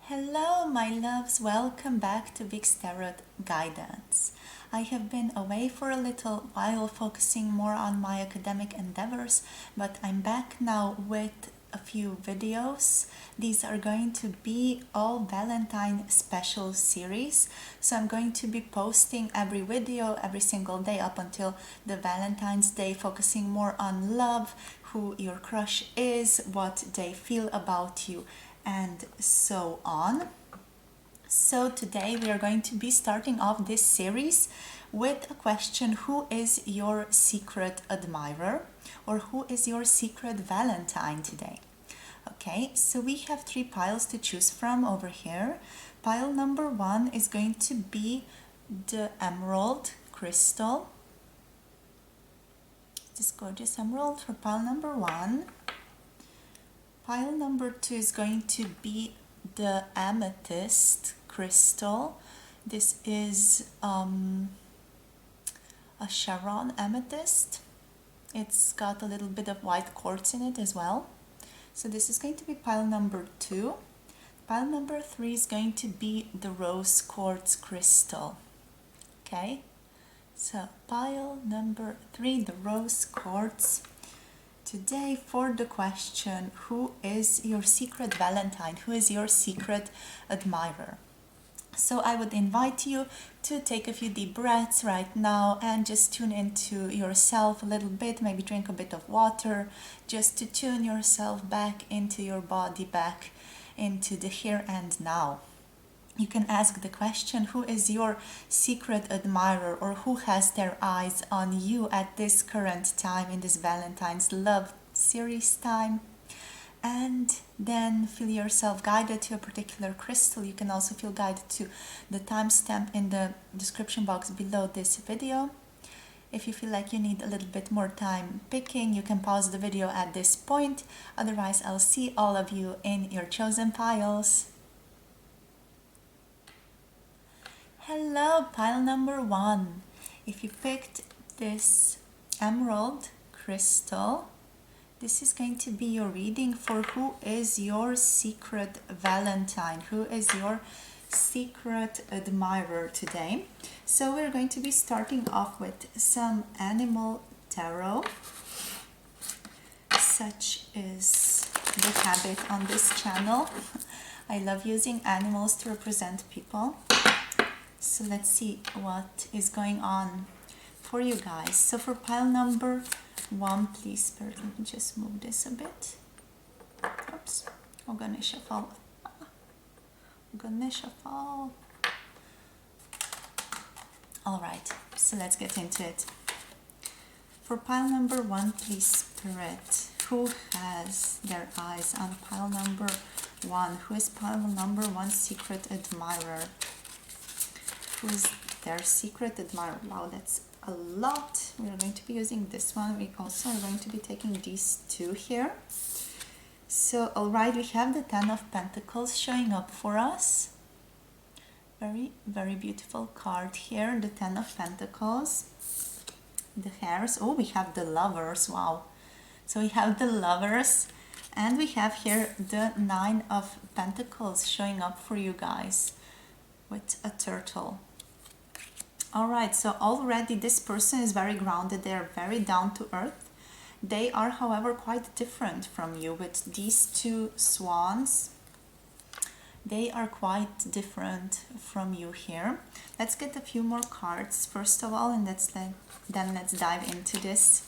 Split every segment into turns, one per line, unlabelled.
Hello, my loves. Welcome back to Big Tarot Guidance. I have been away for a little while, focusing more on my academic endeavors, but I'm back now with a few videos. These are going to be all Valentine Special Series, so I'm going to be posting every video every single day up until the Valentine's Day, focusing more on love, who your crush is, what they feel about you, and so on. So today we are going to be starting off this series with a question: who is your secret admirer, or who is your secret Valentine today? Okay, so we have three piles to choose from over here. Pile number one is going to be the emerald crystal. This gorgeous emerald for pile number one. Pile number two is going to be the amethyst crystal. This is a Chevron amethyst. It's got a little bit of white quartz in it as well. So this is going to be pile number two. Pile number three is going to be the rose quartz crystal. Okay, so pile number three, the rose quartz. Today for the question, who is your secret Valentine? Who is your secret admirer? So I would invite you to take a few deep breaths right now and just tune into yourself a little bit, maybe drink a bit of water, just to tune yourself back into your body, back into the here and now. You can ask the question, who is your secret admirer, or who has their eyes on you at this current time in this Valentine's love series time? And then feel yourself guided to a particular crystal. You can also feel guided to the timestamp in the description box below this video. If you feel like you need a little bit more time picking, you can pause the video at this point. Otherwise, I'll see all of you in your chosen piles. Hello, pile number one. If you picked this emerald crystal, this is going to be your reading for who is your secret Valentine, who is your secret admirer today. So we're going to be starting off with some animal tarot. Such is the habit on this channel. I love using animals to represent people. So let's see what is going on for you guys. So for pile number one, please, Spirit, let me just move this a bit. Oops. Oh, Ganesha fall. Ganesha fall. All right, so let's get into it. For pile number one, please, Spirit, who has their eyes on pile number one? Who is pile number one's secret admirer? Who is their secret admirer? Wow, that's a lot. We are going to be using this one. We also are going to be taking these two here. So, all right, we have the Ten of Pentacles showing up for us. Very, very beautiful card here, the Ten of Pentacles. The hairs. Oh, we have the Lovers. Wow. So we have the Lovers, and we have here the Nine of Pentacles showing up for you guys with a turtle. All right, so already this person is very grounded. They are very down to earth. They are, however, quite different from you with these two swans. They are quite different from you here. Let's get a few more cards first of all, and then let's dive into this.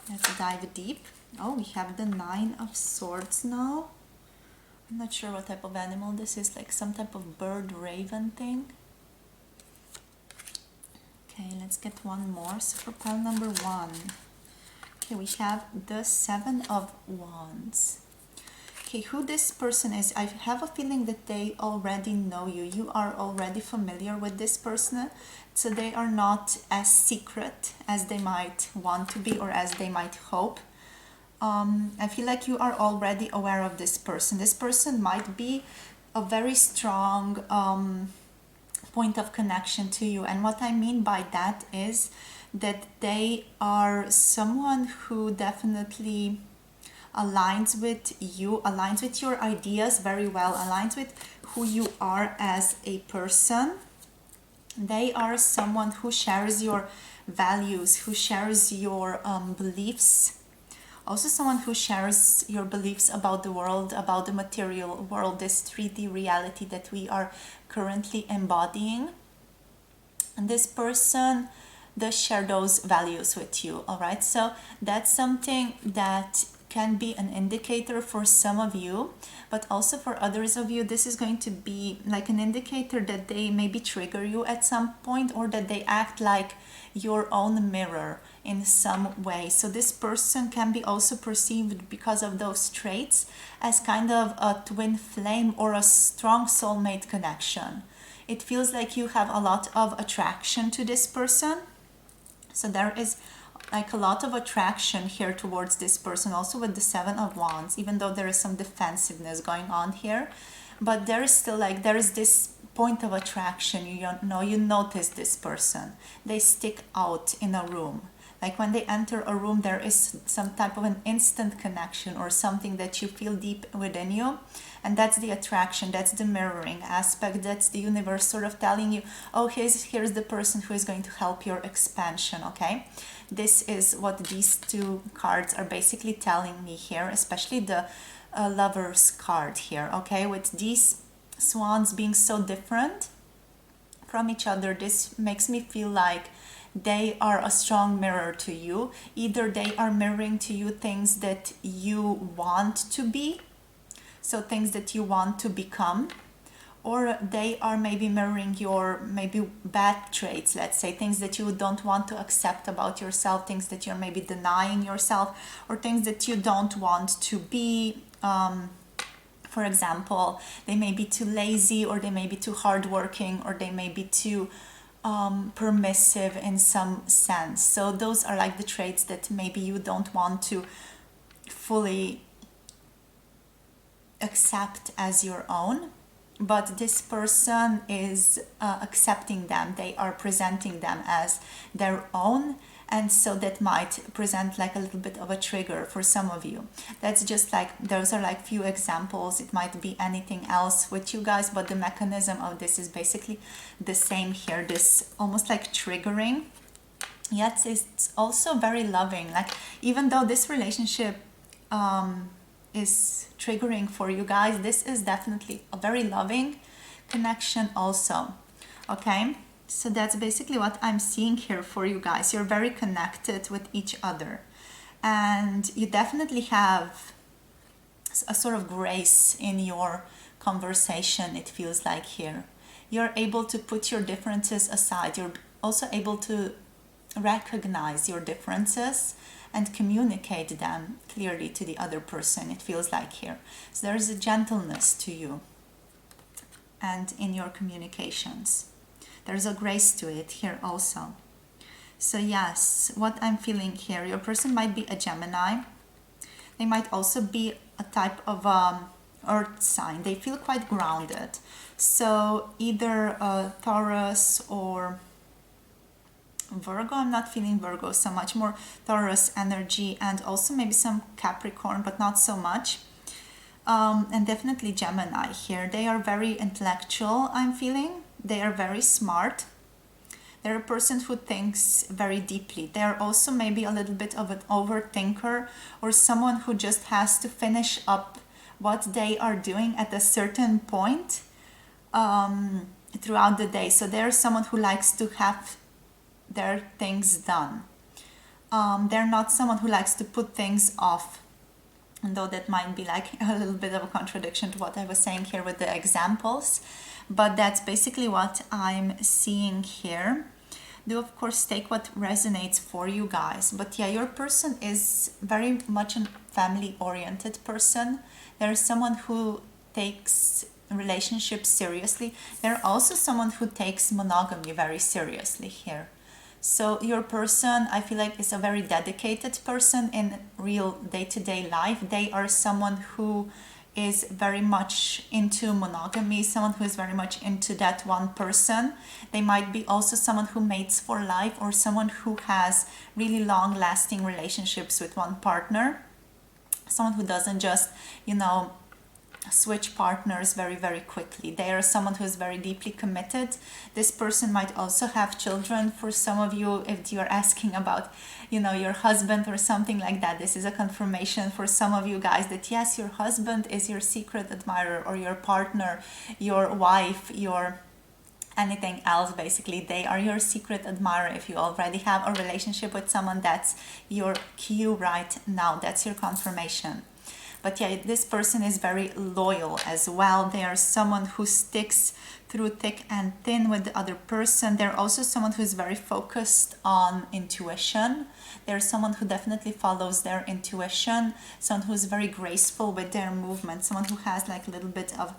Let's dive deep. Oh, we have the Nine of Swords now. I'm not sure what type of animal this is, like some type of bird, raven thing. Okay, let's get one more. So for pile number one, okay, we have the Seven of Wands. Okay, who this person is, I have a feeling that they already know you. You are already familiar with this person, so they are not as secret as they might want to be or as they might hope. I feel like you are already aware of this person. This person might be a very strong point of connection to you, and what I mean by that is that they are someone who definitely aligns with you, aligns with your ideas very well, aligns with who you are as a person. They are someone who shares your values, who shares your beliefs. Also someone who shares your beliefs about the world, about the material world, this 3D reality that we are currently embodying. And this person does share those values with you, all right? So that's something that can be an indicator for some of you, but also for others of you, this is going to be like an indicator that they maybe trigger you at some point, or that they act like your own mirror in some way. So this person can be also perceived, because of those traits, as kind of a twin flame or a strong soulmate connection. It feels like you have a lot of attraction to this person. So there is like a lot of attraction here towards this person, also with the 7 of Wands, even though there is some defensiveness going on here. But there is still like, there is this point of attraction, you know, you notice this person. They stick out in a room. Like when they enter a room, there is some type of an instant connection or something that you feel deep within you. And that's the attraction, that's the mirroring aspect, that's the universe sort of telling you, oh, here's the person who is going to help your expansion, okay? This is what these two cards are basically telling me here, especially the Lover's card here, okay? With these swans being so different from each other, this makes me feel like they are a strong mirror to you. Either they are mirroring to you things that you want to be, so things that you want to become, or they are maybe mirroring your maybe bad traits, let's say, things that you don't want to accept about yourself, things that you're maybe denying yourself, or things that you don't want to be. For example, they may be too lazy, or they may be too hardworking, or they may be too permissive in some sense. So those are like the traits that maybe you don't want to fully accept as your own, but this person is accepting them. They are presenting them as their own, and so that might present like a little bit of a trigger for some of you. That's just like, those are like few examples. It might be anything else with you guys, but the mechanism of this is basically the same here, this almost like triggering. Yet it's also very loving, like even though this relationship is triggering for you guys, this is definitely a very loving connection also, okay? So that's basically what I'm seeing here for you guys. You're very connected with each other, and you definitely have a sort of grace in your conversation, it feels like here. You're able to put your differences aside. You're also able to recognize your differences and communicate them clearly to the other person, it feels like here. So there's a gentleness to you and in your communications. There's a grace to it here also. So yes, what I'm feeling here, your person might be a Gemini. They might also be a type of earth sign. They feel quite grounded. So either Taurus or Virgo. I'm not feeling Virgo so much, more Taurus energy, and also maybe some Capricorn, but not so much. And definitely Gemini here. They are very intellectual, I'm feeling. They are very smart. They're a person who thinks very deeply. They're also maybe a little bit of an overthinker, or someone who just has to finish up what they are doing at a certain point throughout the day. So they're someone who likes to have their things done. They're not someone who likes to put things off, though that might be like a little bit of a contradiction to what I was saying here with the examples. But that's basically what I'm seeing here. Do of course take what resonates for you guys. But yeah, your person is very much a family oriented person. There's someone who takes relationships seriously. They're also someone who takes monogamy very seriously here. So your person, I feel like, is a very dedicated person in real day-to-day life. They are someone who is very much into monogamy, someone who is very much into that one person. They might be also someone who mates for life, or someone who has really long-lasting relationships with one partner. someone who doesn't just, you know, switch partners very, very quickly. They are someone who is very deeply committed. This person might also have children. For some of you, if you're asking about, you know, your husband or something like that, this is a confirmation for some of you guys that yes, your husband is your secret admirer, or your partner, your wife, your anything else. Basically, they are your secret admirer. If you already have a relationship with someone, that's your cue right now. That's your confirmation. But yeah, this person is very loyal as well. They are someone who sticks through thick and thin with the other person. They're also someone who is very focused on intuition. They're someone who definitely follows their intuition, someone who is very graceful with their movement, someone who has like a little bit of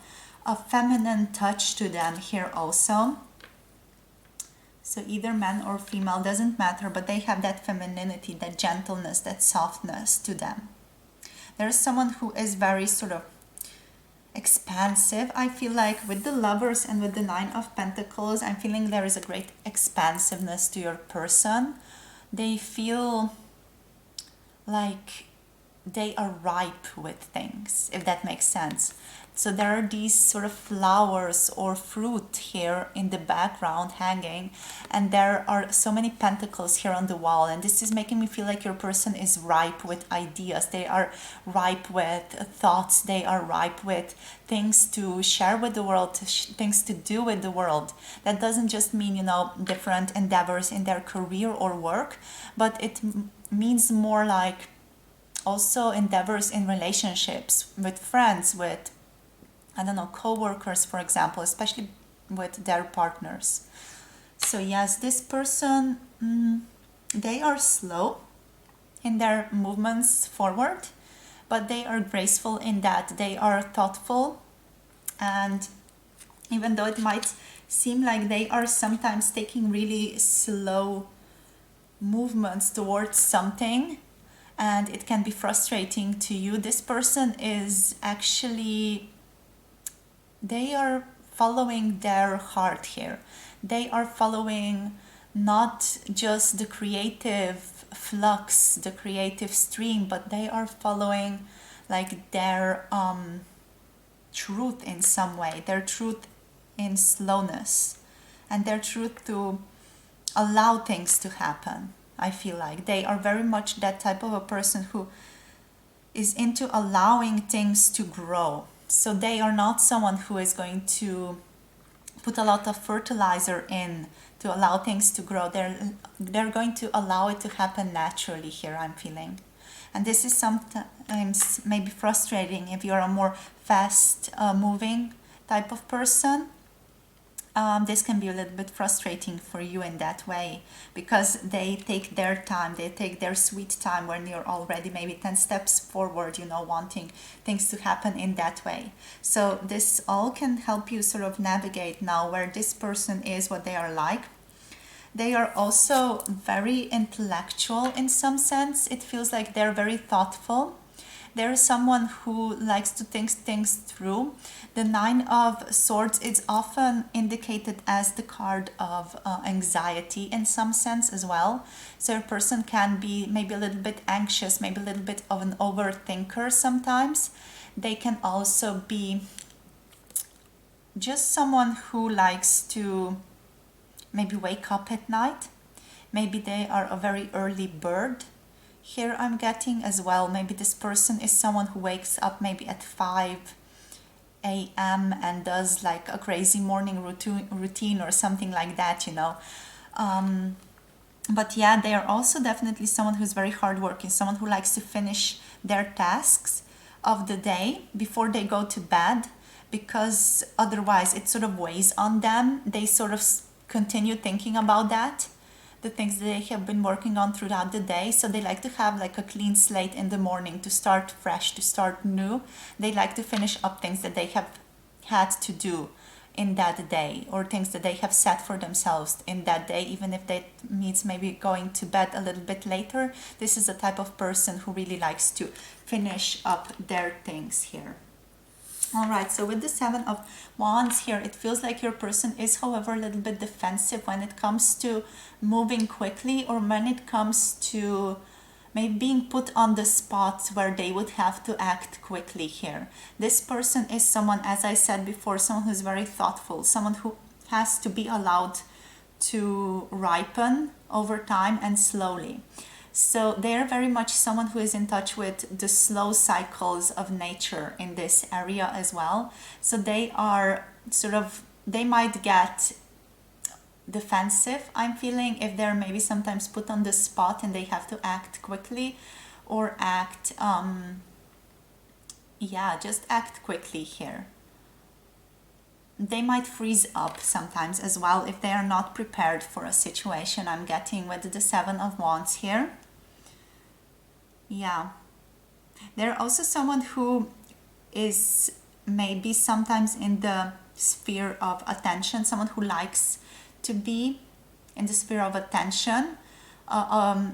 a feminine touch to them here also. So either man or female, doesn't matter, but they have that femininity, that gentleness, that softness to them. There's someone who is very sort of expansive. I feel like with the Lovers and with the Nine of Pentacles, I'm feeling there is a great expansiveness to your person. They feel like they are ripe with things, if that makes sense. So there are these sort of flowers or fruit here in the background hanging, and there are so many pentacles here on the wall, and this is making me feel like your person is ripe with ideas. They are ripe with thoughts. They are ripe with things to share with the world, things to do with the world. That doesn't just mean, you know, different endeavors in their career or work, but it means more like also endeavors in relationships with friends, with, I don't know, co-workers, for example, especially with their partners. So yes, this person, they are slow in their movements forward, but they are graceful in that they are thoughtful. And even though it might seem like they are sometimes taking really slow movements towards something, and it can be frustrating to you, this person is actually, they are following their heart here. They are following not just the creative flux, the creative stream, but they are following like their truth in some way, their truth in slowness, and their truth to allow things to happen. I feel like they are very much that type of a person who is into allowing things to grow. So they are not someone who is going to put a lot of fertilizer in to allow things to grow. They're going to allow it to happen naturally here, I'm feeling. And this is sometimes maybe frustrating if you're a more fast moving type of person. This can be a little bit frustrating for you in that way, because they take their time, they take their sweet time when you're already maybe 10 steps forward, you know, wanting things to happen in that way. So this all can help you sort of navigate now where this person is, what they are like. They are also very intellectual in some sense. It feels like they're very thoughtful. They're someone who likes to think things through. The Nine of Swords is often indicated as the card of anxiety in some sense as well. So a person can be maybe a little bit anxious, maybe a little bit of an overthinker sometimes. They can also be just someone who likes to maybe wake up at night. Maybe they are a very early bird. Here I'm getting as well, maybe this person is someone who wakes up maybe at 5 a.m. and does like a crazy morning routine or something like that, you know. But yeah, they are also definitely someone who's very hardworking, someone who likes to finish their tasks of the day before they go to bed, because otherwise it sort of weighs on them. They sort of continue thinking about that, the things that they have been working on throughout the day. So they like to have like a clean slate in the morning, to start fresh, to start new. They like to finish up things that they have had to do in that day, or things that they have set for themselves in that day, even if that means maybe going to bed a little bit later. This is a type of person who really likes to finish up their things here. All right, so with the Seven of Wands here, it feels like your person is, however, a little bit defensive when it comes to moving quickly, or when it comes to maybe being put on the spot where they would have to act quickly here. This person is someone, as I said before, someone who's very thoughtful, someone who has to be allowed to ripen over time and slowly. So they're very much someone who is in touch with the slow cycles of nature in this area as well. So they are sort of, they might get defensive, I'm feeling, if they're maybe sometimes put on the spot and they have to act quickly or act, just act quickly here. They might freeze up sometimes as well if they are not prepared for a situation, I'm getting with the Seven of Wands here. Yeah. They're also someone who is maybe sometimes in the sphere of attention, someone who likes to be in the sphere of attention,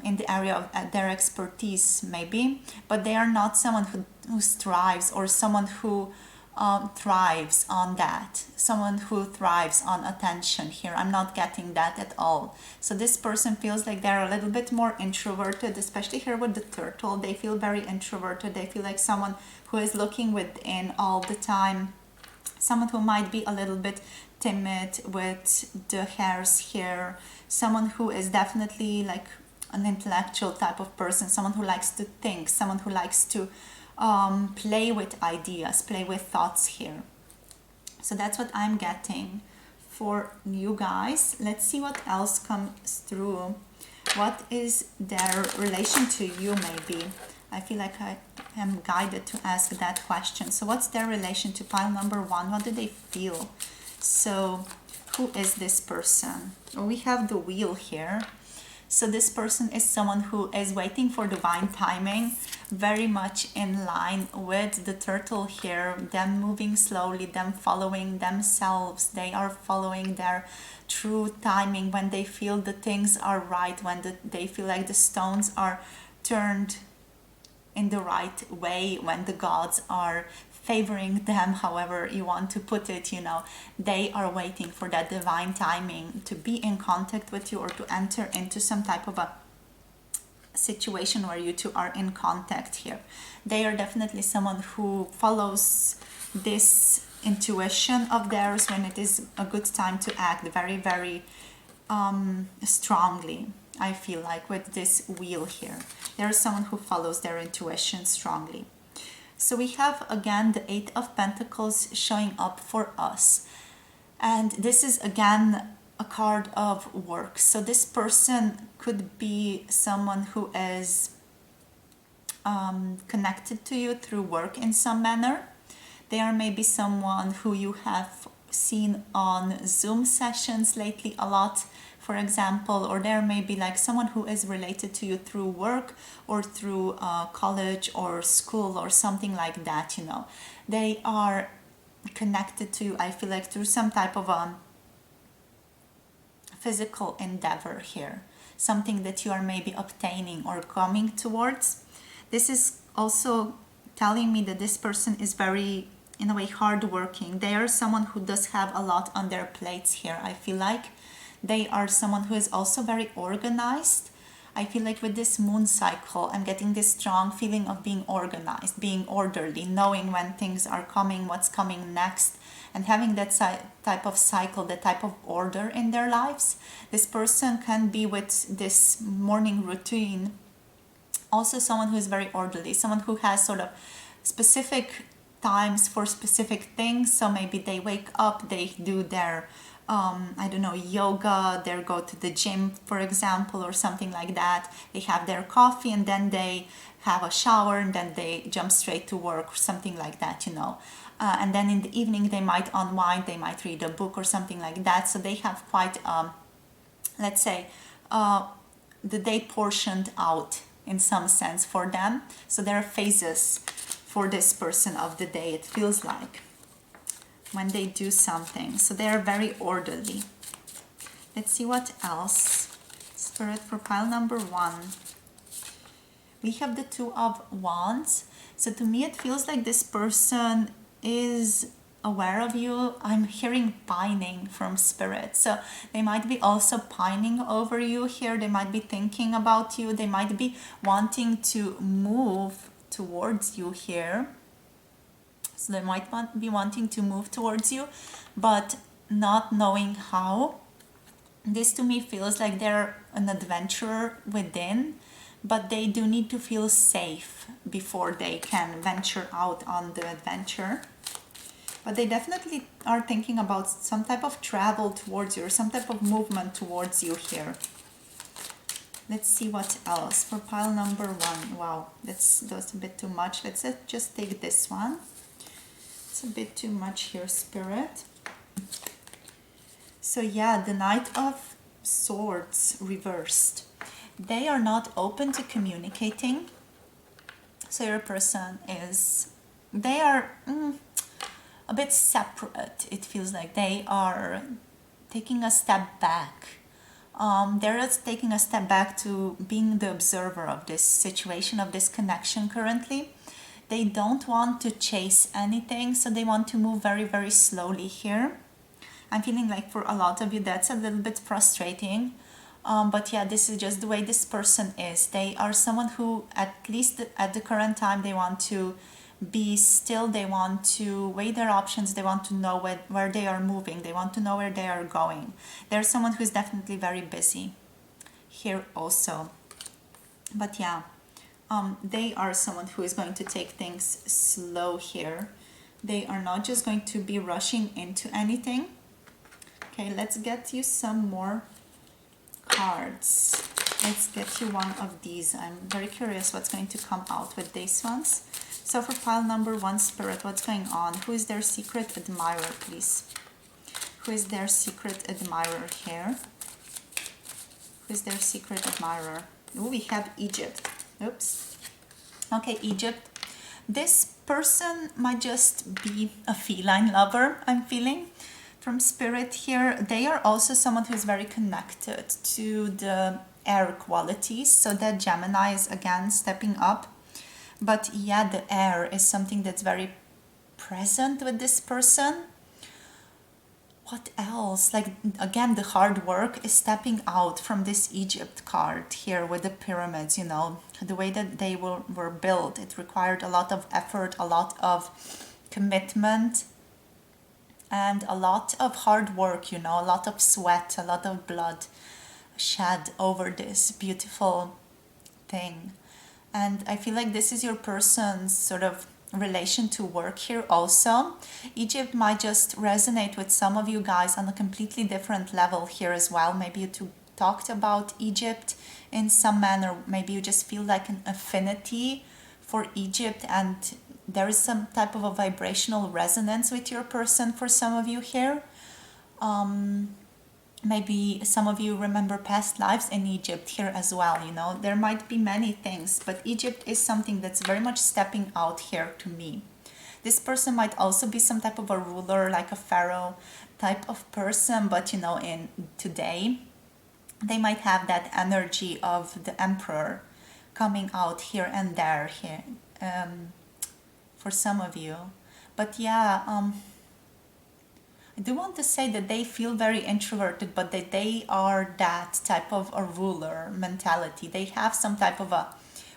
in the area of their expertise maybe, but they are not someone who strives, or someone who thrives on that, someone who thrives on attention here. I'm not getting that at all. So this person feels like they're a little bit more introverted, especially here with the turtle. They feel very introverted. They feel like someone who is looking within all the time, someone who might be a little bit timid with the hairs here, someone who is definitely like an intellectual type of person, someone who likes to think, someone who likes to play with ideas, play with thoughts here. So that's what I'm getting for you guys. Let's see what else comes through. What is their relation to you maybe? I feel like I am guided to ask that question. So what's their relation to pile number one? What do they feel? So who is this person? We have the wheel here. So this person is someone who is waiting for divine timing, very much in line with the turtle here, them moving slowly, them following themselves. They are following their true timing when they feel the things are right, when they feel like the stones are turned in the right way, when the gods are favoring them, however you want to put it, you know, they are waiting for that divine timing to be in contact with you, or to enter into some type of a situation where you two are in contact here. They are definitely someone who follows this intuition of theirs when it is a good time to act very, very strongly. I feel like with this wheel here, there is someone who follows their intuition strongly. So we have again the Eight of Pentacles showing up for us, and this is again a card of work. So this person could be someone who is connected to you through work in some manner. They are maybe someone who you have seen on Zoom sessions lately a lot, for example, or there may be like someone who is related to you through work or through college or school or something like that, you know. They are connected to you, I feel like, through some type of physical endeavor here, something that you are maybe obtaining or coming towards. This is also telling me that this person is very, in a way, hardworking. They are someone who does have a lot on their plates here, I feel like. They are someone who is also very organized. I feel like with this moon cycle, I'm getting this strong feeling of being organized, being orderly, knowing when things are coming, what's coming next, and having that type of cycle, that type of order in their lives. This person can be with this morning routine. Also someone who is very orderly, someone who has sort of specific times for specific things. So maybe they wake up, they do their I don't know, yoga, they go to the gym, for example, or something like that. They have their coffee and then they have a shower and then they jump straight to work or something like that, you know. And then in the evening they might unwind, they might read a book or something like that. So they have quite, let's say, the day portioned out in some sense for them. So there are phases for this person of the day, it feels like, when they do something. So they are very orderly. Let's see what else. Spirit for pile number one. We have the Two of Wands. So to me it feels like this person is aware of you. I'm hearing pining from spirit. So they might be also pining over you here. They might be thinking about you. They might be wanting to move towards you here. So they might be wanting to move towards you, but not knowing how. This to me feels like they're an adventurer within, but they do need to feel safe before they can venture out on the adventure. But they definitely are thinking about some type of travel towards you or some type of movement towards you here. Let's see what else for pile number 1. Wow, that's a bit too much. Let's just take this one. It's a bit too much here, Spirit. So yeah, the Knight of Swords reversed. They are not open to communicating. So your person is, they are a bit separate. It feels like they are taking a step back. They're just taking a step back to being the observer of this situation, of this connection currently. They don't want to chase anything, so they want to move very, very slowly here. I'm feeling like for a lot of you that's a little bit frustrating. But yeah, this is just the way this person is. They are someone who, at least at the current time, they want to be still. They want to weigh their options. They want to know where they are moving. They want to know where they are going. There's someone who's definitely very busy here also. But yeah, they are someone who is going to take things slow here. They are not just going to be rushing into anything. Okay, let's get you some more cards. Let's get you one of these. I'm very curious what's going to come out with these ones. So for pile number 1, Spirit, what's going on? Who is their secret admirer, please? Who is their secret admirer here? Who is their secret admirer? Oh, we have Egypt. Oops. Okay, Egypt. This person might just be a feline lover, I'm feeling. From Spirit here, they are also someone who's very connected to the air qualities. So that Gemini is again stepping up. But yeah, the air is something that's very present with this person. What else? Like, again, the hard work is stepping out from this Egypt card here with the pyramids, you know. The way that they were built, it required a lot of effort, a lot of commitment, and a lot of hard work, you know, a lot of sweat, a lot of blood shed over this beautiful thing. And I feel like this is your person's sort of relation to work here also. Egypt might just resonate with some of you guys on a completely different level here as well. Maybe you two talked about Egypt in some manner. Maybe you just feel like an affinity for Egypt, and there is some type of a vibrational resonance with your person for some of you here. Maybe some of you remember past lives in Egypt here as well, you know. There might be many things, but Egypt is something that's very much stepping out here to me. This person might also be some type of a ruler, like a pharaoh type of person, but you know, in today, they might have that energy of the emperor coming out here and there here. For some of you. But yeah, I do want to say that they feel very introverted, but that they are that type of a ruler mentality. They have some type of a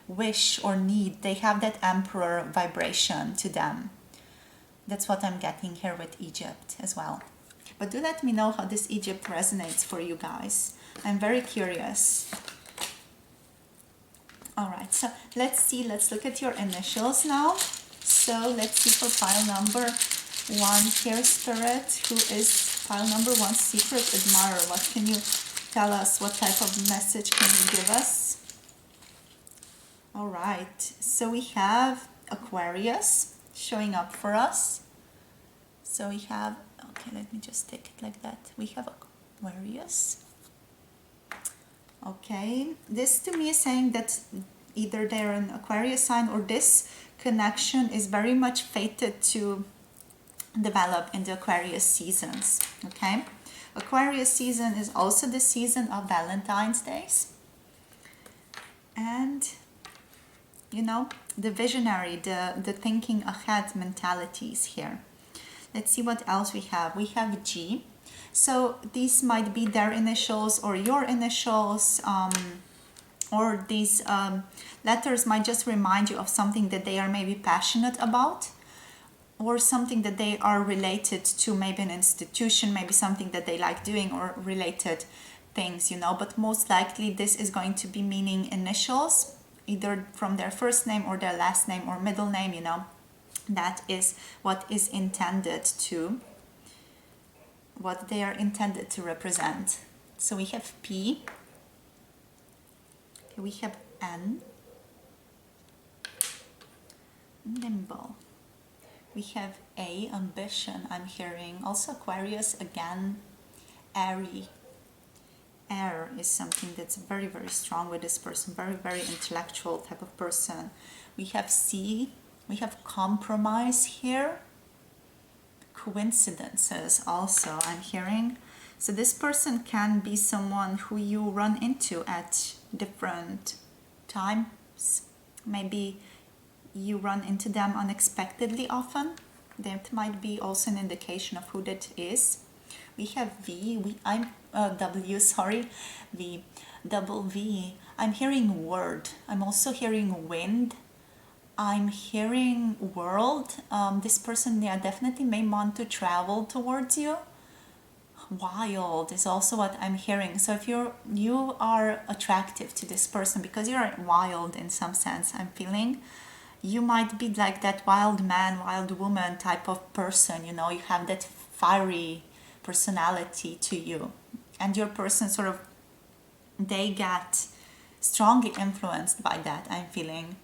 wish or need. They have that emperor vibration to them. That's what I'm getting here with Egypt as well. But do let me know how this Egypt resonates for you guys. I'm very curious. Alright, so let's see. Let's look at your initials now. So let's see for pile number 1 here, Spirit. Who is pile number 1 secret admirer? What can you tell us? What type of message can you give us? All right, so we have Aquarius showing up for us. So we have, okay, let me just take it like that. We have Aquarius. Okay, this to me is saying that either they're an Aquarius sign or this connection is very much fated to develop in the Aquarius seasons. Okay, Aquarius season is also the season of Valentine's days, and you know, the visionary, the thinking ahead mentalities here. Let's see what else we have. We have G. So these might be their initials or your initials, or these letters might just remind you of something that they are maybe passionate about, or something that they are related to, maybe an institution, maybe something that they like doing, or related things, you know. But most likely this is going to be meaning initials, either from their first name or their last name or middle name, you know. That is what is intended to, what they are intended to represent. So we have P, we have N, nimble. We have A, ambition, I'm hearing. Also Aquarius, again, airy. Air is something that's very, very strong with this person, very, very intellectual type of person. We have C, we have compromise here. Coincidences also, I'm hearing. So this person can be someone who you run into at different times. Maybe you run into them unexpectedly often. That might be also an indication of who that is. We have V, W, sorry, V, double V. I'm hearing word. I'm also hearing wind. I'm hearing world. This person, yeah, definitely may want to travel towards you. Wild is also what I'm hearing. So if you are attractive to this person because you're wild in some sense, I'm feeling, you might be like that wild man, wild woman type of person, you know. You have that fiery personality to you, and your person sort of, they get strongly influenced by that, I'm feeling.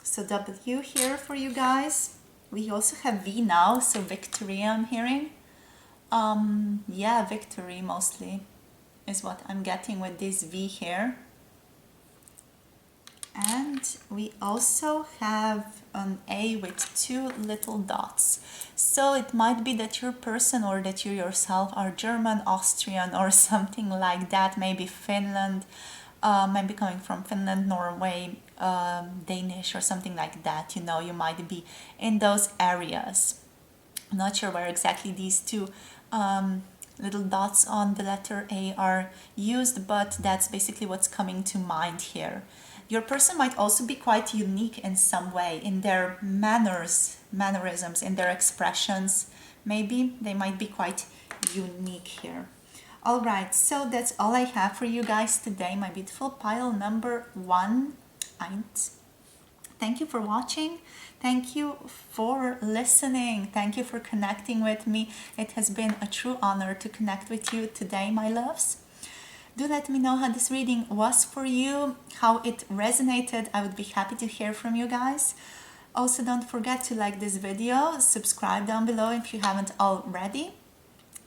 So W here for you guys. We also have V now, so victory I'm hearing. Yeah, victory mostly is what I'm getting with this V here. And we also have an A with two little dots. So it might be that your person or that you yourself are German, Austrian, or something like that. Maybe Finland, maybe coming from Finland, Norway, Danish, or something like that. You know, you might be in those areas. I'm not sure where exactly these two little dots on the letter A are used, but that's basically what's coming to mind here. Your person might also be quite unique in some way, in their mannerisms, in their expressions. Maybe they might be quite unique here. All right, so that's all I have for you guys today, my beautiful pile number 1. Thank you for watching. Thank you for listening. Thank you for connecting with me. It has been a true honor to connect with you today, my loves. Do let me know how this reading was for you, how it resonated. I would be happy to hear from you guys. Also, don't forget to like this video, subscribe down below if you haven't already.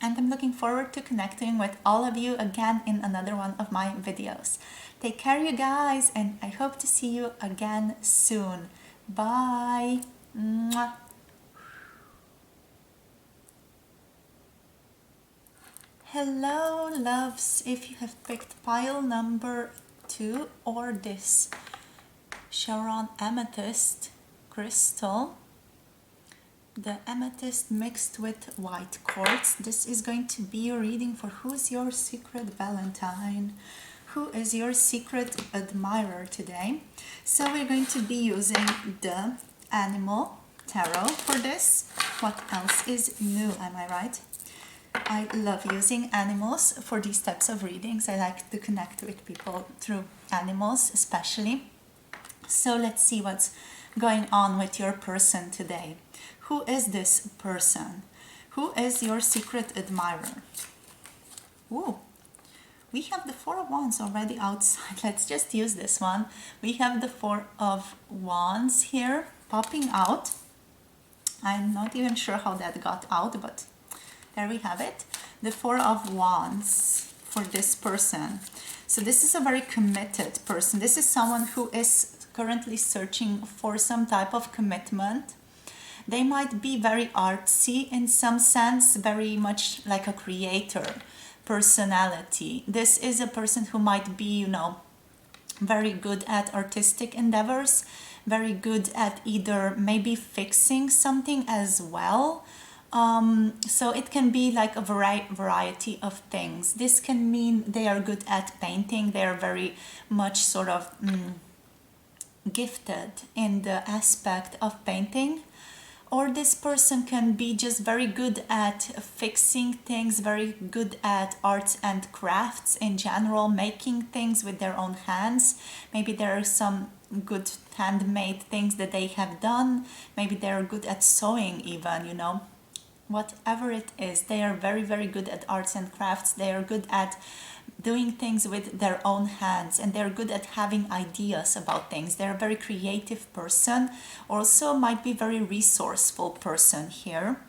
And I'm looking forward to connecting with all of you again in another one of my videos. Take care, you guys, and I hope to see you again soon. Bye. Mwah. Hello, loves. If you have picked pile number 2 or this Chevron Amethyst crystal, the amethyst mixed with white quartz, this is going to be your reading for who's your secret Valentine. Who is your secret admirer today? So we're going to be using the animal tarot for this. What else is new, am I right? I love using animals for these types of readings. I like to connect with people through animals especially. So let's see what's going on with your person today. Who is this person? Who is your secret admirer? Ooh, we have the 4 of Wands already outside. Let's just use this one. We have the 4 of Wands here popping out. I'm not even sure how that got out, but there we have it. The 4 of Wands for this person. So this is a very committed person. This is someone who is currently searching for some type of commitment. They might be very artsy in some sense, very much like a creator personality. This is a person who might be, you know, very good at artistic endeavors, very good at either maybe fixing something as well, So it can be like a variety of things. This can mean they are good at painting. They are very much sort of gifted in the aspect of painting. Or this person can be just very good at fixing things, very good at arts and crafts in general, making things with their own hands. Maybe there are some good handmade things that they have done. Maybe they're good at sewing even, you know. Whatever it is, they are very, very good at arts and crafts. They are good at doing things with their own hands, and they're good at having ideas about things. They're a very creative person, also might be very resourceful person here.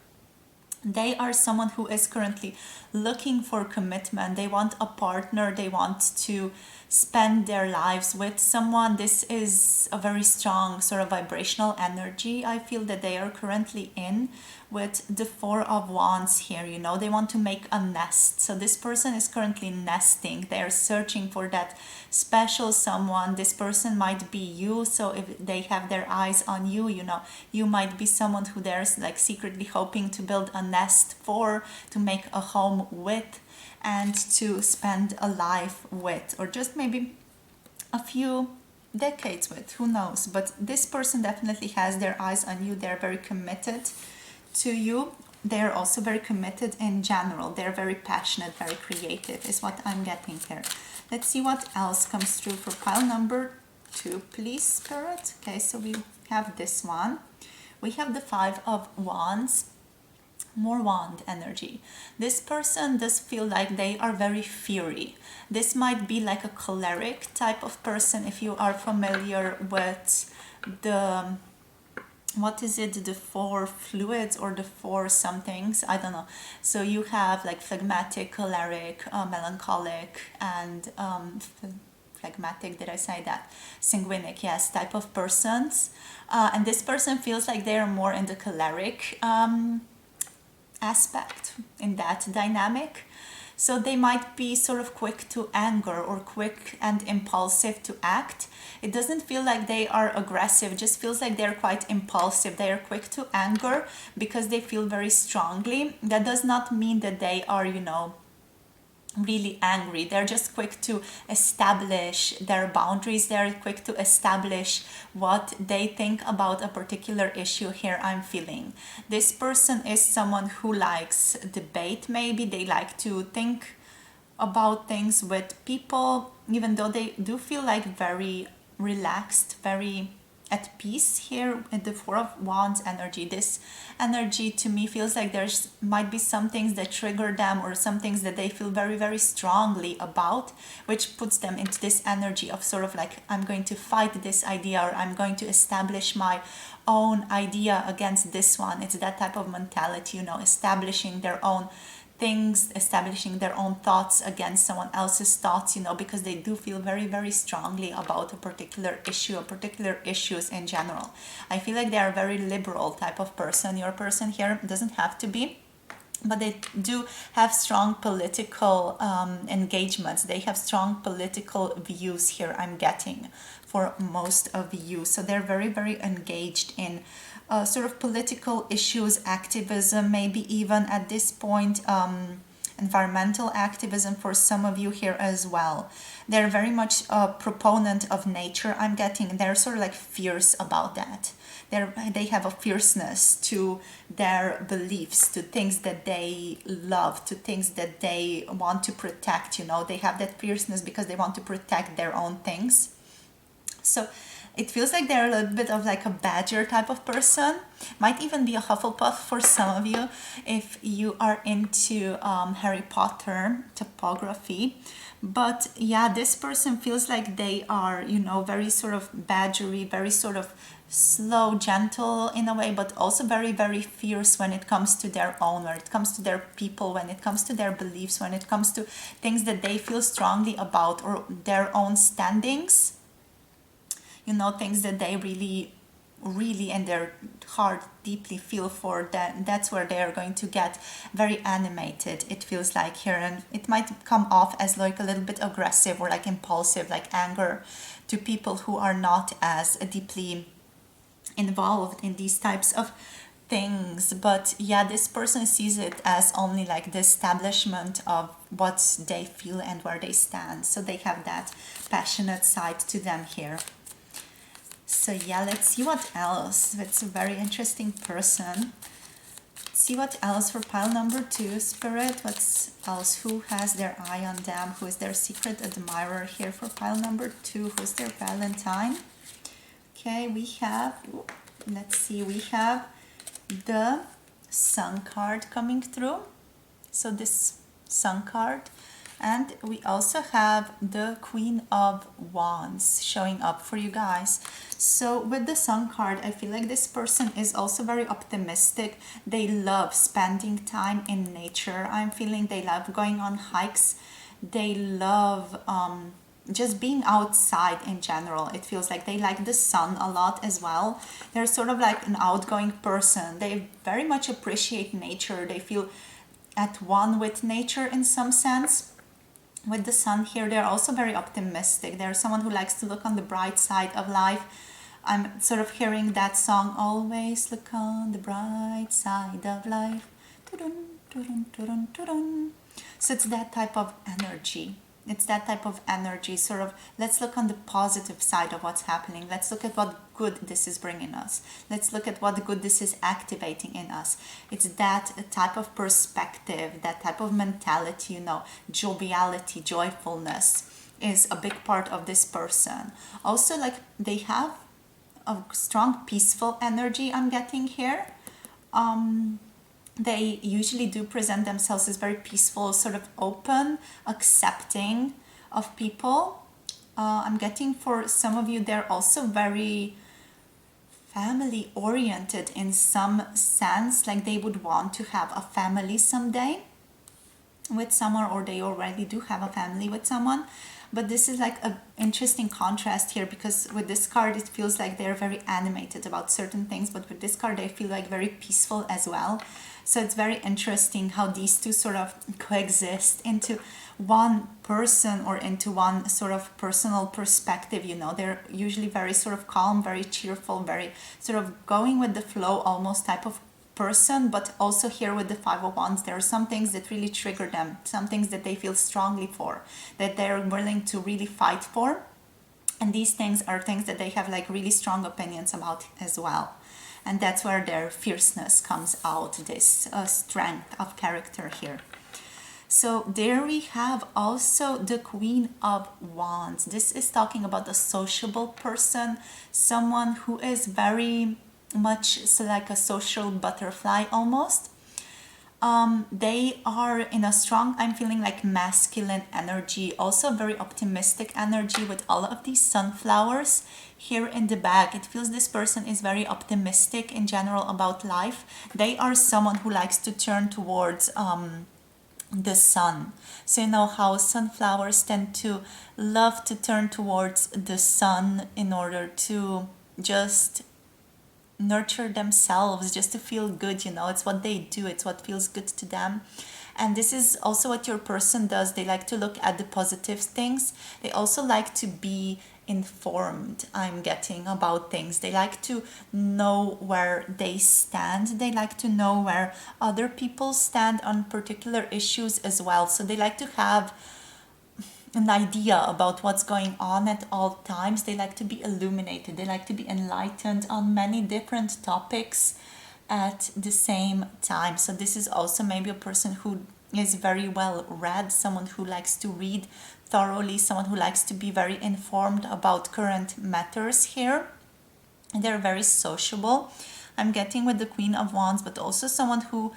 They are someone who is currently looking for commitment. They want a partner. They want to spend their lives with someone. This is a very strong sort of vibrational energy I feel that they are currently in with the Four of Wands here. You know, they want to make a nest. So this person is currently nesting. They're searching for that special someone. This person might be you. So if they have their eyes on you, you know, you might be someone who they're like secretly hoping to build a nest for, to make a home with, and to spend a life with, or just maybe a few decades with, who knows. But this person definitely has their eyes on you. They're very committed to you. They're also very committed in general. They're very passionate, very creative is what I'm getting here. Let's see what else comes through for pile number 2, please, Spirit. Okay, so we have this one. We have the Five of Wands. More wand energy. This person does feel like they are very fiery. This might be like a choleric type of person if you are familiar with the, what is it, the 4 fluids or the 4 somethings, I don't know. So you have like phlegmatic, choleric, melancholic, and phlegmatic, did I say that? Sanguinic, yes, type of persons. And this person feels like they are more in the choleric aspect, in that dynamic. So they might be sort of quick to anger or quick and impulsive to act. It doesn't feel like they are aggressive, it just feels like they're quite impulsive. They are quick to anger because they feel very strongly. That does not mean that they are, you know, really angry. They're just quick to establish their boundaries. They're quick to establish what they think about a particular issue here, I'm feeling. This person is someone who likes debate, maybe. They like to think about things with people, even though they do feel like very relaxed, very at peace here in the Four of Wands energy. This energy to me feels like there's might be some things that trigger them, or some things that they feel very, very strongly about, which puts them into this energy of sort of like, I'm going to fight this idea, or I'm going to establish my own idea against this one. It's that type of mentality, you know, establishing their own things, establishing their own thoughts against someone else's thoughts, you know, because they do feel very, very strongly about a particular issue or particular issues in general. I feel like they are a very liberal type of person. Your person here doesn't have to be, but they do have strong political engagements. They have strong political views here, I'm getting, for most of you. So they're very, very engaged in sort of political issues, activism, maybe even at this point environmental activism for some of you here as well. They're very much a proponent of nature, I'm getting. They're sort of like fierce about that. They have a fierceness to their beliefs, to things that they love, to things that they want to protect, you know. They have that fierceness because they want to protect their own things. So it feels like they're a little bit of like a badger type of person. Might even be a Hufflepuff for some of you if you are into Harry Potter topography. But yeah, this person feels like they are, you know, very sort of badgery, very sort of slow, gentle in a way, but also very, very fierce when it comes to their own, when it comes to their people, when it comes to their beliefs, when it comes to things that they feel strongly about, or their own standings. You know, things that they really, really in their heart deeply feel for, that's where they are going to get very animated, it feels like here. And it might come off as like a little bit aggressive or like impulsive, like anger to people who are not as deeply involved in these types of things, but yeah, this person sees it as only like the establishment of what they feel and where they stand. So they have that passionate side to them here. So yeah, let's see what else. It's a very interesting person. See what else for pile number 2, Spirit. What else? Who has their eye on them? Who is their secret admirer here for pile number 2? Who's their Valentine? Okay, we have, let's see, we have the Sun card coming through. So this Sun card. And we also have the Queen of Wands showing up for you guys. So with the Sun card, I feel like this person is also very optimistic. They love spending time in nature. I'm feeling they love going on hikes. They love just being outside in general. It feels like they like the sun a lot as well. They're sort of like an outgoing person. They very much appreciate nature. They feel at one with nature in some sense. With the Sun here, they're also very optimistic. They're someone who likes to look on the bright side of life. I'm sort of hearing that song, always look on the bright side of life. Tudun, tudun, tudun, tudun. So it's that type of energy. It's that type of energy, sort of, let's look on the positive side of what's happening. Let's look at what good this is bringing us. Let's look at what good this is activating in us. It's that type of perspective, that type of mentality, you know, joviality, joyfulness is a big part of this person. Also, like, they have a strong peaceful energy I'm getting here. They usually do present themselves as very peaceful, sort of open, accepting of people. I'm getting for some of you, they're also very family oriented in some sense, like they would want to have a family someday with someone, or they already do have a family with someone. But this is like an interesting contrast here, because with this card it feels like they're very animated about certain things, but with this card they feel like very peaceful as well. So it's very interesting how these two sort of coexist into one person, or into one sort of personal perspective, you know. They're usually very sort of calm, very cheerful, very sort of going with the flow almost type of person. But also here with the Five of Wands, there are some things that really trigger them, some things that they feel strongly for, that they're willing to really fight for. And these things are things that they have like really strong opinions about as well. And that's where their fierceness comes out, this strength of character here. So there we have also the Queen of Wands. This is talking about a sociable person, someone who is very much so like a social butterfly almost. They are in a strong, I'm feeling like masculine energy, also very optimistic energy with all of these sunflowers here in the back. It feels this person is very optimistic in general about life. They are someone who likes to turn towards the sun. So you know how sunflowers tend to love to turn towards the sun in order to just nurture themselves, just to feel good, you know. It's what they do, it's what feels good to them. And this is also what your person does. They like to look at the positive things. They also like to be informed, I'm getting, about things. They like to know where they stand. They like to know where other people stand on particular issues as well. So they like to have an idea about what's going on at all times. They like to be illuminated. They like to be enlightened on many different topics at the same time. So this is also maybe a person who is very well read, someone who likes to read thoroughly, someone who likes to be very informed about current matters here. And they're very sociable, I'm getting, with the Queen of Wands, but also someone who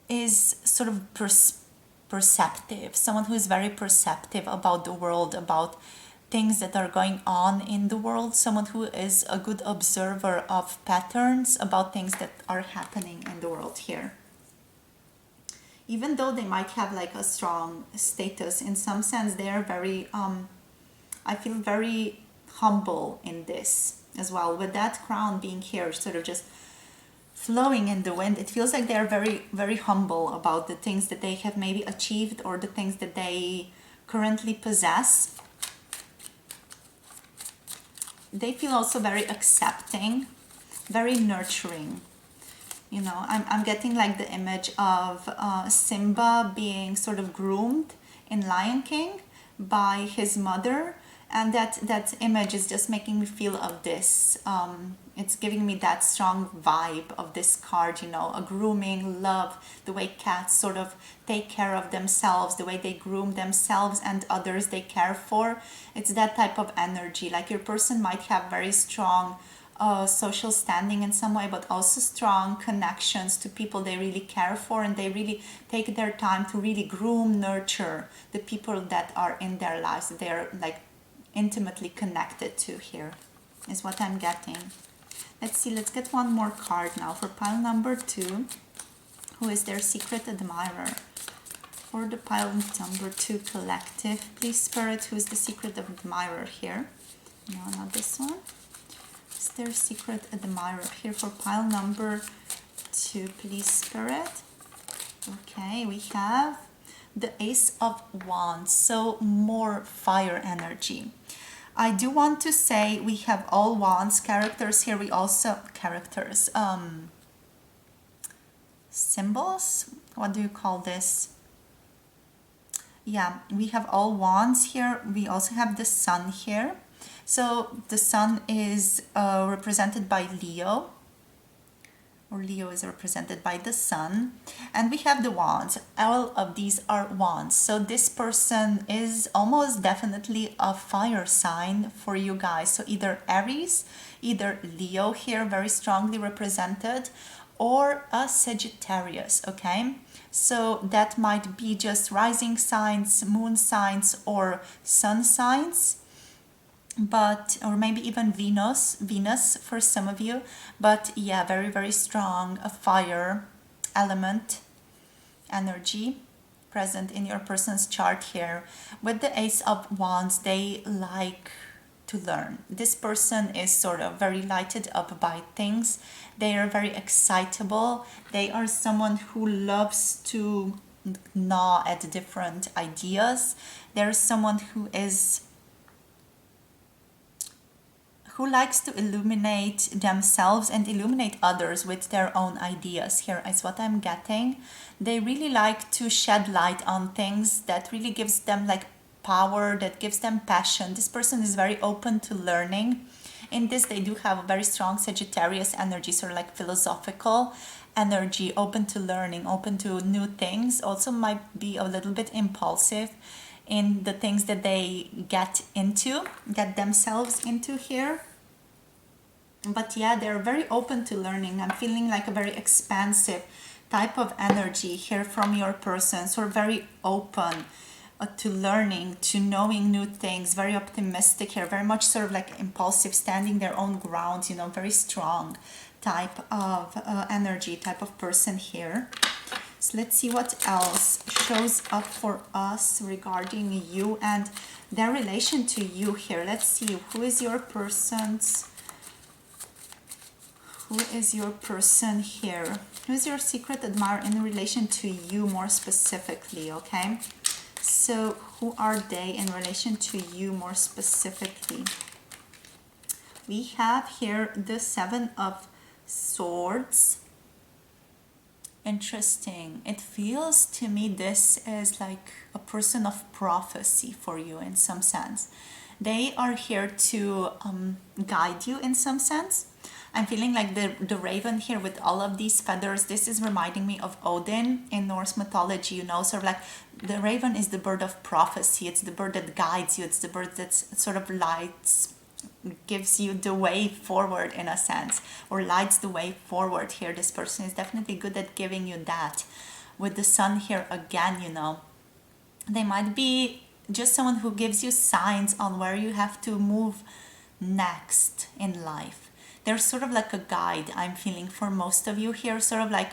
is sort of perceptive, someone who is very perceptive about the world, about things that are going on in the world, someone who is a good observer of patterns about things that are happening in the world here. Even though they might have like a strong status, in some sense they are very, I feel very humble in this as well. With that crown being here, sort of just flowing in the wind, it feels like they are very, very humble about the things that they have maybe achieved, or the things that they currently possess. They feel also very accepting, very nurturing. You know, I'm getting like the image of Simba being sort of groomed in Lion King by his mother, and that image is just making me feel of this. It's giving me that strong vibe of this card, you know, a grooming, love, the way cats sort of take care of themselves, the way they groom themselves and others they care for. It's that type of energy. Like your person might have very strong social standing in some way, but also strong connections to people they really care for, and they really take their time to really groom, nurture the people that are in their lives, that they're like intimately connected to. Here is what I'm getting. Let's see, let's get one more card now for pile number 2. Who is their secret admirer? For the pile number 2 collective, please Spirit, who is the secret admirer here? No, not this one. Is their secret admirer here for pile number 2, please Spirit? Okay, we have the Ace of Wands, so more fire energy. I do want to say we have all wands characters here. We also symbols. What do you call this? Yeah, we have all wands here. We also have the sun here. So the sun is represented by Leo, or Leo is represented by the sun, and we have the wands. All of these are wands, so this person is almost definitely a fire sign for you guys. So either Aries, either Leo here very strongly represented, or a Sagittarius. Okay, so that might be just rising signs, moon signs, or sun signs, but or maybe even Venus for some of you. But yeah, very very strong a fire element energy present in your person's chart here. With the Ace of Wands, they like to learn. This person is sort of very lighted up by things. They are very excitable. They are someone who loves to gnaw at different ideas. There's someone who likes to illuminate themselves and illuminate others with their own ideas. Here is what I'm getting. They really like to shed light on things that really gives them like power, that gives them passion. This person is very open to learning. In this, they do have a very strong Sagittarius energy, sort of like philosophical energy, open to learning, open to new things. Also might be a little bit impulsive in the things that they get themselves into here. But yeah, they're very open to learning. I'm feeling like a very expansive type of energy here from your person. So very open to learning, to knowing new things, very optimistic here, very much sort of like impulsive, standing their own ground, you know, very strong type of energy, type of person here. So let's see what else shows up for us regarding you and their relation to you here. Let's see, who is your person here? Who is your secret admirer in relation to you more specifically, okay? So who are they in relation to you more specifically? We have here the Seven of Swords. Interesting. It feels to me this is like a person of prophecy for you in some sense. They are here to guide you in some sense. I'm feeling like the raven here with all of these feathers. This is reminding me of Odin in Norse mythology, you know, sort of like the raven is the bird of prophecy. It's the bird that guides you. It's the bird that sort of lights, gives you the way forward in a sense, or lights the way forward here. This person is definitely good at giving you that. With the sun here again, you know, they might be just someone who gives you signs on where you have to move next in life. They're sort of like a guide, I'm feeling, for most of you here, sort of like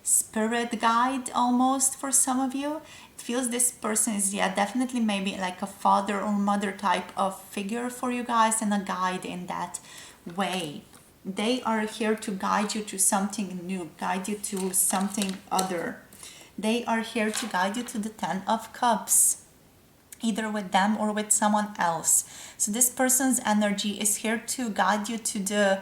spirit guide almost for some of you. It feels this person is, yeah, definitely maybe like a father or mother type of figure for you guys, and a guide in that way. They are here to guide you to something new, guide you to something other. They are here to guide you to the Ten of Cups, either with them or with someone else. So this person's energy is here to guide you to the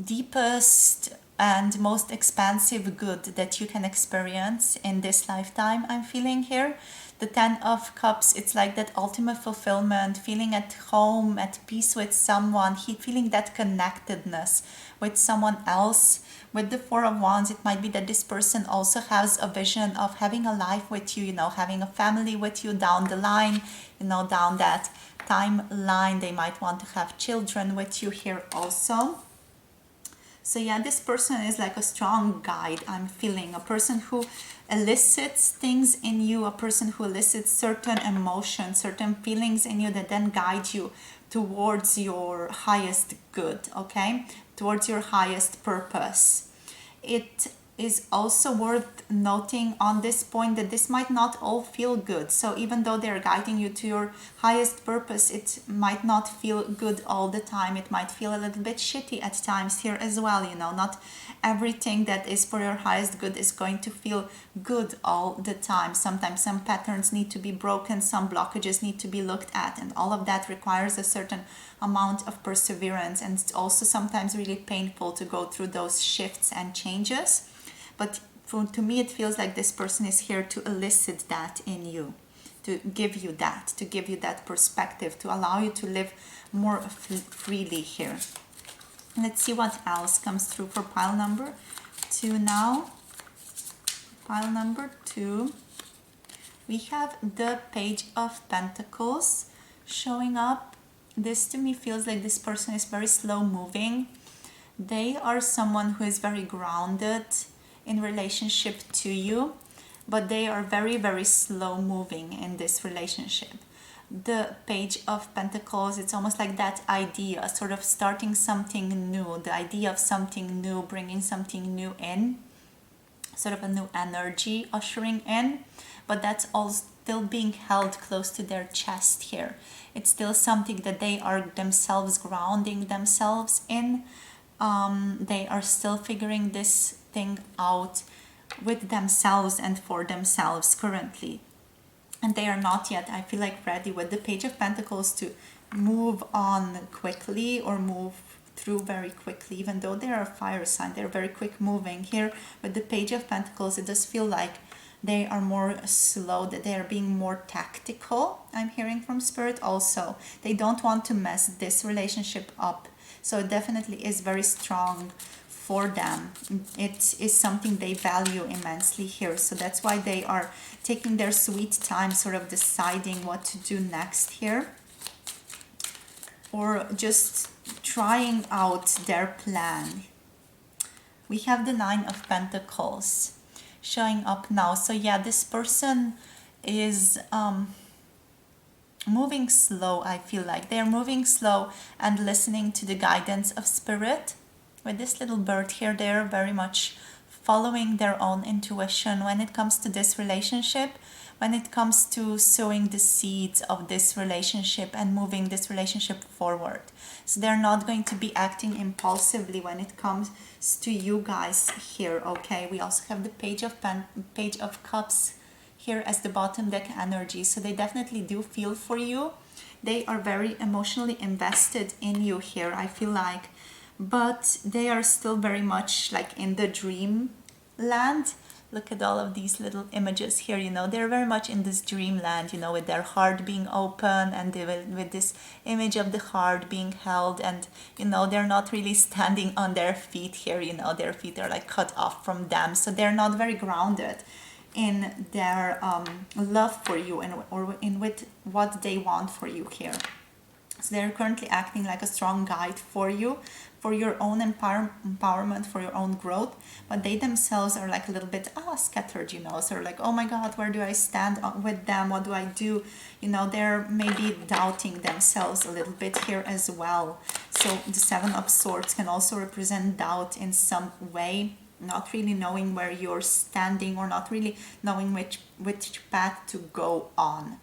deepest and most expansive good that you can experience in this lifetime, I'm feeling here. The 10 of Cups, it's like that ultimate fulfillment, feeling at home, at peace with someone, feeling that connectedness with someone else. With the 4 of Wands, it might be that this person also has a vision of having a life with you, you know, having a family with you down the line, you know, down that timeline. They might want to have children with you here also. So yeah, this person is like a strong guide, I'm feeling. A person who elicits things in you, a person who elicits certain emotions, certain feelings in you that then guide you towards your highest good, okay? Towards your highest purpose. It is also worth noting on this point that this might not all feel good. So even though they're guiding you to your highest purpose, it might not feel good all the time. It might feel a little bit shitty at times here as well, you know. Not everything that is for your highest good is going to feel good all the time. Sometimes some patterns need to be broken, some blockages need to be looked at, and all of that requires a certain amount of perseverance, and it's also sometimes really painful to go through those shifts and changes. But to me, it feels like this person is here to elicit that in you, to give you that perspective, to allow you to live more freely here. Let's see what else comes through for pile number 2 now. Pile number 2, we have the Page of Pentacles showing up. This to me feels like this person is very slow moving. They are someone who is very grounded in relationship to you, but they are very, very slow moving in this relationship. The Page of Pentacles, it's almost like that idea, sort of starting something new, the idea of something new, bringing something new in, sort of a new energy ushering in, but that's all still being held close to their chest here. It's still something that they are themselves grounding themselves in. They are still figuring this thing out with themselves and for themselves currently. And they are not yet, I feel like, ready with the Page of Pentacles to move on quickly or move through very quickly. Even though they are a fire sign, they're very quick moving. Here with the Page of Pentacles, it does feel like they are more slow, that they are being more tactical. I'm hearing from Spirit also. They don't want to mess this relationship up. So it definitely is very strong for them. It is something they value immensely here. So that's why they are taking their sweet time, sort of deciding what to do next here. Or just trying out their plan. We have the 9 of Pentacles showing up now. So yeah, this person is moving slow, I feel like. They're moving slow and listening to the guidance of Spirit. With this little bird here, they're very much following their own intuition when it comes to this relationship, when it comes to sowing the seeds of this relationship and moving this relationship forward. So they're not going to be acting impulsively when it comes to you guys here, okay? We also have the Page of Cups here as the bottom deck energy. So they definitely do feel for you. They are very emotionally invested in you here, I feel like. But they are still very much like in the dream land. Look at all of these little images here, you know, they're very much in this dreamland, you know, with their heart being open and with this image of the heart being held, and, you know, they're not really standing on their feet here, you know, their feet are like cut off from them, so they're not very grounded in their love for you and or in with what they want for you here. So they're currently acting like a strong guide for you, for your own empowerment, for your own growth, but they themselves are like a little bit scattered, you know, so like, oh my god, where do I stand with them, what do I do, you know, they're maybe doubting themselves a little bit here as well. So the 7 of Swords can also represent doubt in some way, not really knowing where you're standing or not really knowing which path to go on.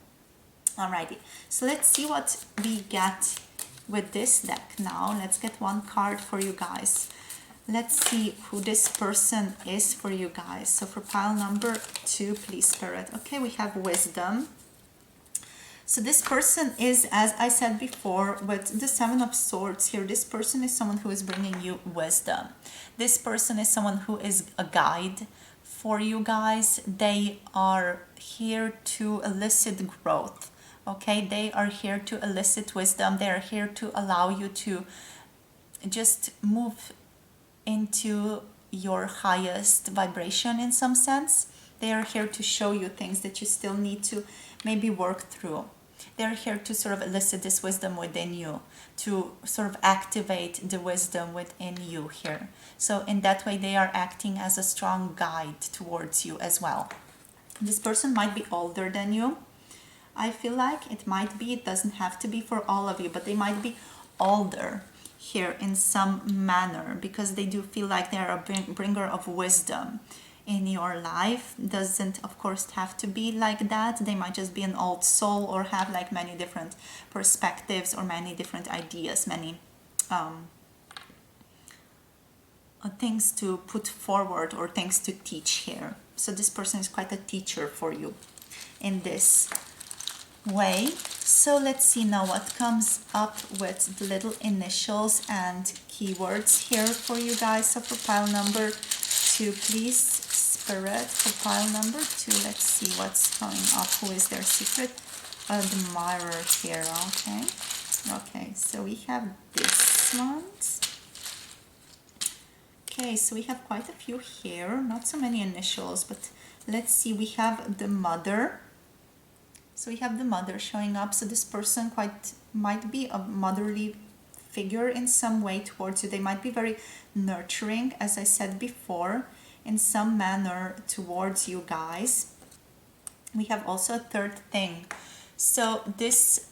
Alrighty, so let's see what we get with this deck now. Let's get one card for you guys. Let's see who this person is for you guys. So for pile number 2, please, Spirit. Okay, we have Wisdom. So this person is, as I said before, with the Seven of Swords here, this person is someone who is bringing you wisdom. This person is someone who is a guide for you guys. They are here to elicit growth, okay? They are here to elicit wisdom. They are here to allow you to just move into your highest vibration in some sense. They are here to show you things that you still need to maybe work through. They're here to sort of elicit this wisdom within you, to sort of activate the wisdom within you here. So in that way, they are acting as a strong guide towards you as well. This person might be older than you. I feel like it might be, it doesn't have to be for all of you, but they might be older here in some manner, because they do feel like they're a bringer of wisdom in your life. Doesn't of course have to be like that. They might just be an old soul or have like many different perspectives or many different ideas, many things to put forward or things to teach here. So this person is quite a teacher for you in this way. So let's see now what comes up with the little initials and keywords here for you guys. So for pile number 2, please, Spirit, for pile number 2, let's see what's coming up. Who is their secret admirer here? Okay, so we have this one. Okay, so we have quite a few here, not so many initials, but let's see, we have the Mother. So we have the Mother showing up. So this person might be a motherly figure in some way towards you. They might be very nurturing, as I said before, in some manner towards you guys. We have also a third thing. So this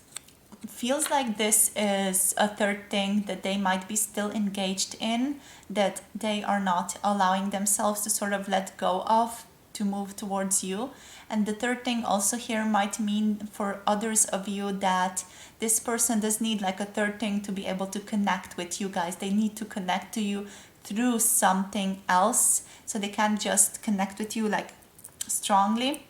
feels like this is a third thing that they might be still engaged in, that they are not allowing themselves to sort of let go of, to move towards you. And the third thing also here might mean for others of you that this person does need like a third thing to be able to connect with you guys. They need to connect to you through something else. So they can't just connect with you like strongly,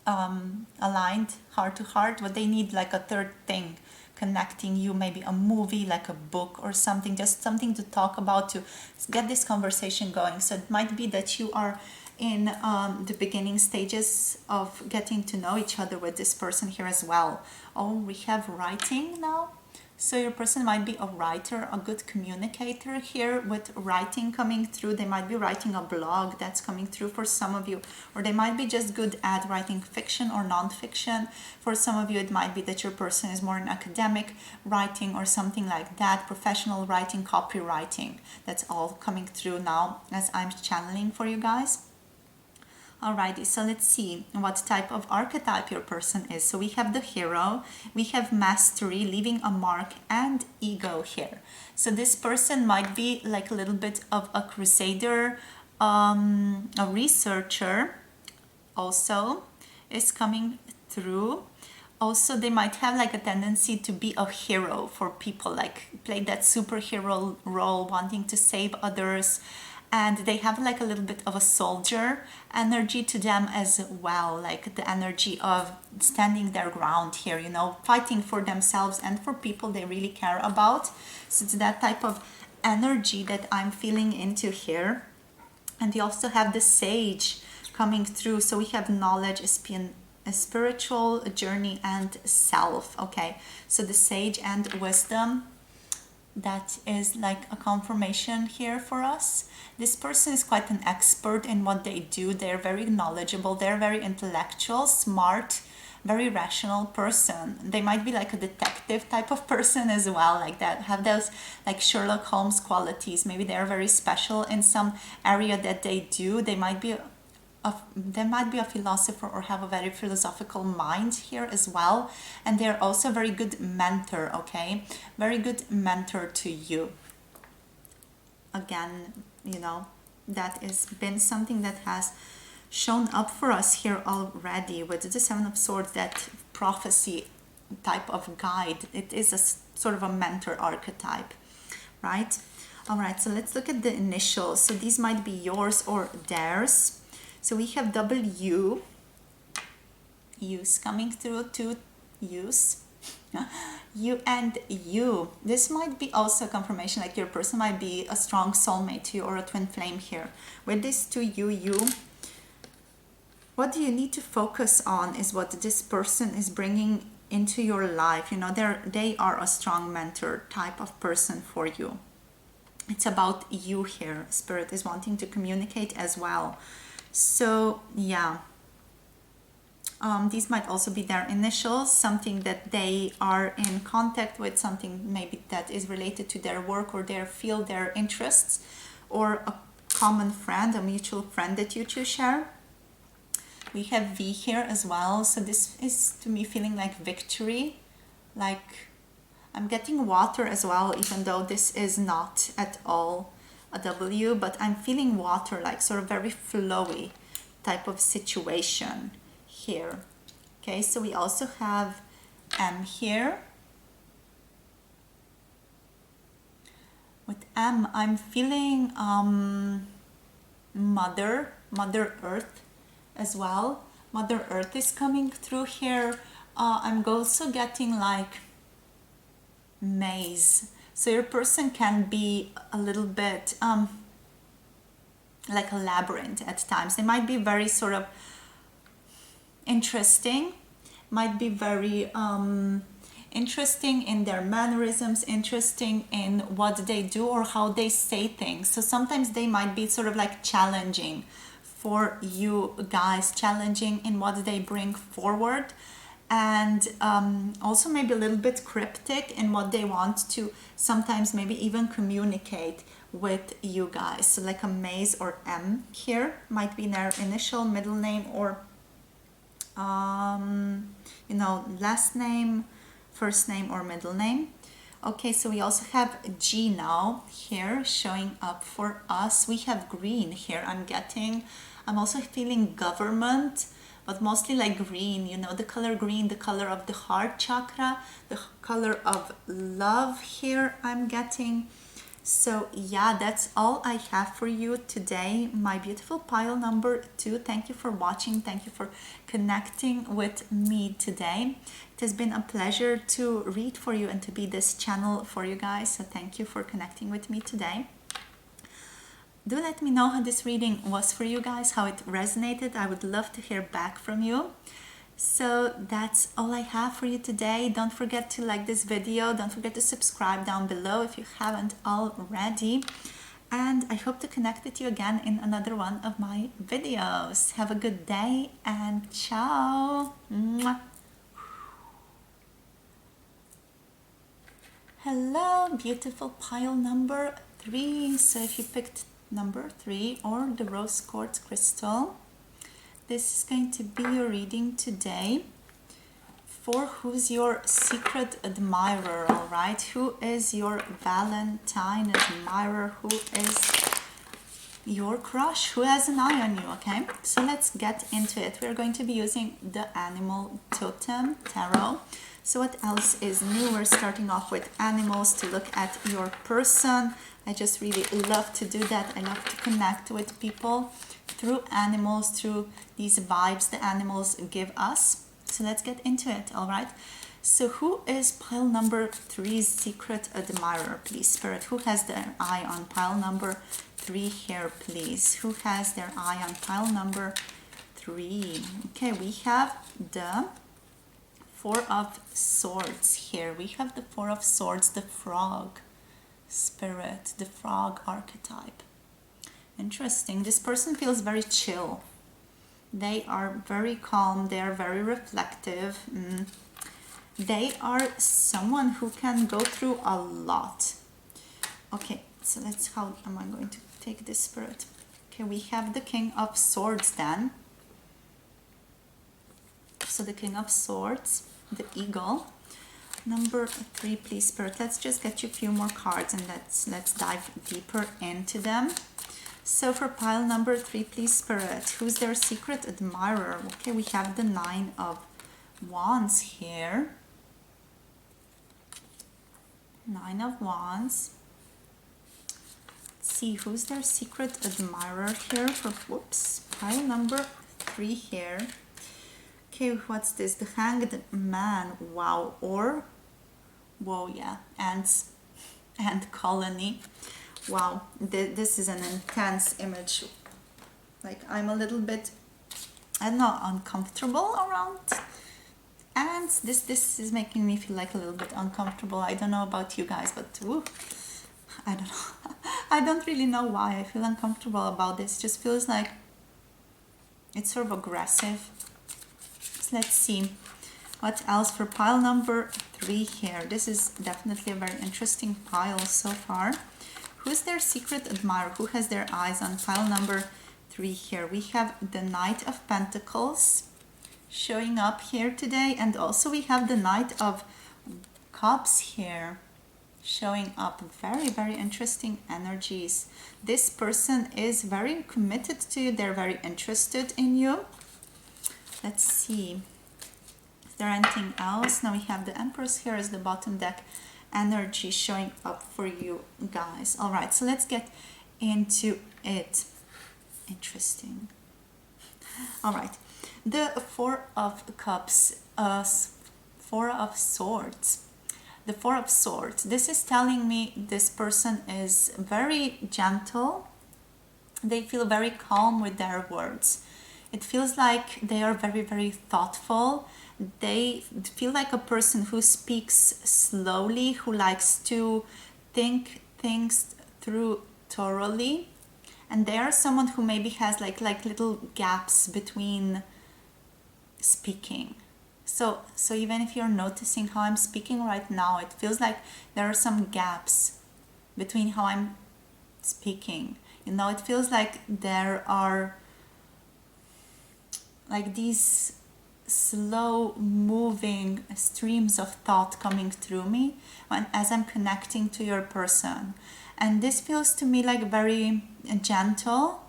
aligned heart to heart, but they need like a third thing connecting you, maybe a movie, like a book or something, just something to talk about to get this conversation going. So it might be that you are in the beginning stages of getting to know each other with this person here as well. Oh, we have writing now. So your person might be a writer, a good communicator here with writing coming through. They might be writing a blog that's coming through for some of you, or they might be just good at writing fiction or non-fiction. For some of you, it might be that your person is more in academic writing or something like that, professional writing, copywriting. That's all coming through now as I'm channeling for you guys. Alrighty, so let's see what type of archetype your person is. So we have the Hero, we have Mastery, leaving a mark, and Ego here. So this person might be like a little bit of a crusader, a researcher also is coming through. Also, they might have like a tendency to be a hero for people, like play that superhero role, wanting to save others. And they have like a little bit of a soldier energy to them as well, like the energy of standing their ground here, you know, fighting for themselves and for people they really care about. So it's that type of energy that I'm feeling into here. And we also have the Sage coming through. So we have knowledge, a spiritual journey, and self. Okay, so the Sage and wisdom, that is like a confirmation here for us. This person is quite an expert in what they do. They're very knowledgeable, they're very intellectual, smart, very rational person. They might be like a detective type of person as well, like that, have those like Sherlock Holmes qualities. Maybe they're very special in some area that they do. They might be a philosopher or have a very philosophical mind here as well. And they're also a very good mentor, okay? Very good mentor to you. Again, you know, that has been something that has shown up for us here already with the Seven of Swords, that prophecy type of guide. It is a sort of a mentor archetype, right? All right, so let's look at the initials. So these might be yours or theirs. So we have W, U's coming through, two use. You and you. This might be also a confirmation, like your person might be a strong soulmate to you or a twin flame here. With this to you, what do you need to focus on is what this person is bringing into your life. You know, they are a strong mentor type of person for you. It's about you here. Spirit is wanting to communicate as well. So yeah, these might also be their initials, something that they are in contact with, something maybe that is related to their work or their field, their interests, or a common friend, a mutual friend that you two share. We have V here as well, so this is to me feeling like victory, like I'm getting water as well, even though this is not at all a W, but I'm feeling water, like sort of very flowy type of situation here. Okay, so we also have M here. With M, I'm feeling Mother Earth as well. Mother Earth is coming through here. I'm also getting like maze. So your person can be a little bit like a labyrinth at times. They might be very sort of interesting, might be very interesting in their mannerisms, interesting in what they do or how they say things. So sometimes they might be sort of like challenging for you guys, challenging in what they bring forward, and also maybe a little bit cryptic in what they want to sometimes maybe even communicate with you guys. So like a maze or M here might be their initial, middle name, or you know, last name, first name, or middle name. Okay, so we also have G now here showing up for us. We have green here. I'm also feeling government, but mostly like green, you know, the color green, the color of the heart chakra, the color of love here I'm getting. So yeah, that's all I have for you today, my beautiful pile number 2. Thank you for watching. Thank you for connecting with me today. It has been a pleasure to read for you and to be this channel for you guys. So thank you for connecting with me today. Do let me know how this reading was for you guys, how it resonated. I would love to hear back from you. So that's all I have for you today. Don't forget to like this video. Don't forget to subscribe down below if you haven't already. And I hope to connect with you again in another one of my videos. Have a good day and ciao. Mwah. Hello, beautiful pile number 3. So if you picked number 3 or the rose quartz crystal, this is going to be your reading today for who's your secret admirer, all right? Who is your Valentine admirer? Who is your crush? Who has an eye on you, okay? So let's get into it. We're going to be using the Animal Totem Tarot. So what else is new? We're starting off with animals to look at your person. I just really love to do that. I love to connect with people through animals, through these vibes the animals give us. So let's get into it, all right? So who is pile number 3's secret admirer, please, Spirit? Who has their eye on pile number 3 here, please? Who has their eye on pile number 3? Okay, we have the 4 of Swords here. We have the 4 of Swords, the frog spirit, the frog archetype. Interesting. This person feels very chill. They are very calm. They are very reflective. They are someone who can go through a lot. Okay, so let's, how am I going to take this, Spirit? Okay, we have the King of Swords then. So the King of Swords, the Eagle. Number 3, please, Spirit. Let's just get you a few more cards and let's dive deeper into them. So for pile number 3, please, Spirit, who's their secret admirer? Okay, we have the 9 of Wands here. 9 of Wands. Let's see, who's their secret admirer here for, whoops, pile number 3 here. Okay, Okay, what's this? The Hanged Man. Wow. Or, whoa, yeah, ants and colony. Wow, this is an intense image. Like, I'm a little bit, I don't know, uncomfortable around ants. This is making me feel like a little bit uncomfortable. I don't know about you guys, but woo, I don't know. I don't really know why I feel uncomfortable about this. It just feels like it's sort of aggressive. So let's see what else for pile number 3 here. This is definitely a very interesting pile so far. Who's their secret admirer? Who has their eyes on pile number 3 here? We have the Knight of Pentacles showing up here today, and also we have the Knight of Cups here showing up. Very, very interesting energies. This person is very committed to you. They're very interested in you. Let's see. Is there anything else? Now we have the Empress here as the bottom deck energy showing up for you guys. All right, so let's get into it. Interesting. All right, the Four of Cups, Four of Swords. The Four of Swords. This is telling me this person is very gentle. They feel very calm with their words. It feels like they are very, very thoughtful. They feel like a person who speaks slowly, who likes to think things through thoroughly. And they are someone who maybe has like little gaps between speaking. So even if you're noticing how I'm speaking right now, it feels like there are some gaps between how I'm speaking. You know, it feels like there are like these slow moving streams of thought coming through me as I'm connecting to your person. And this feels to me like very gentle.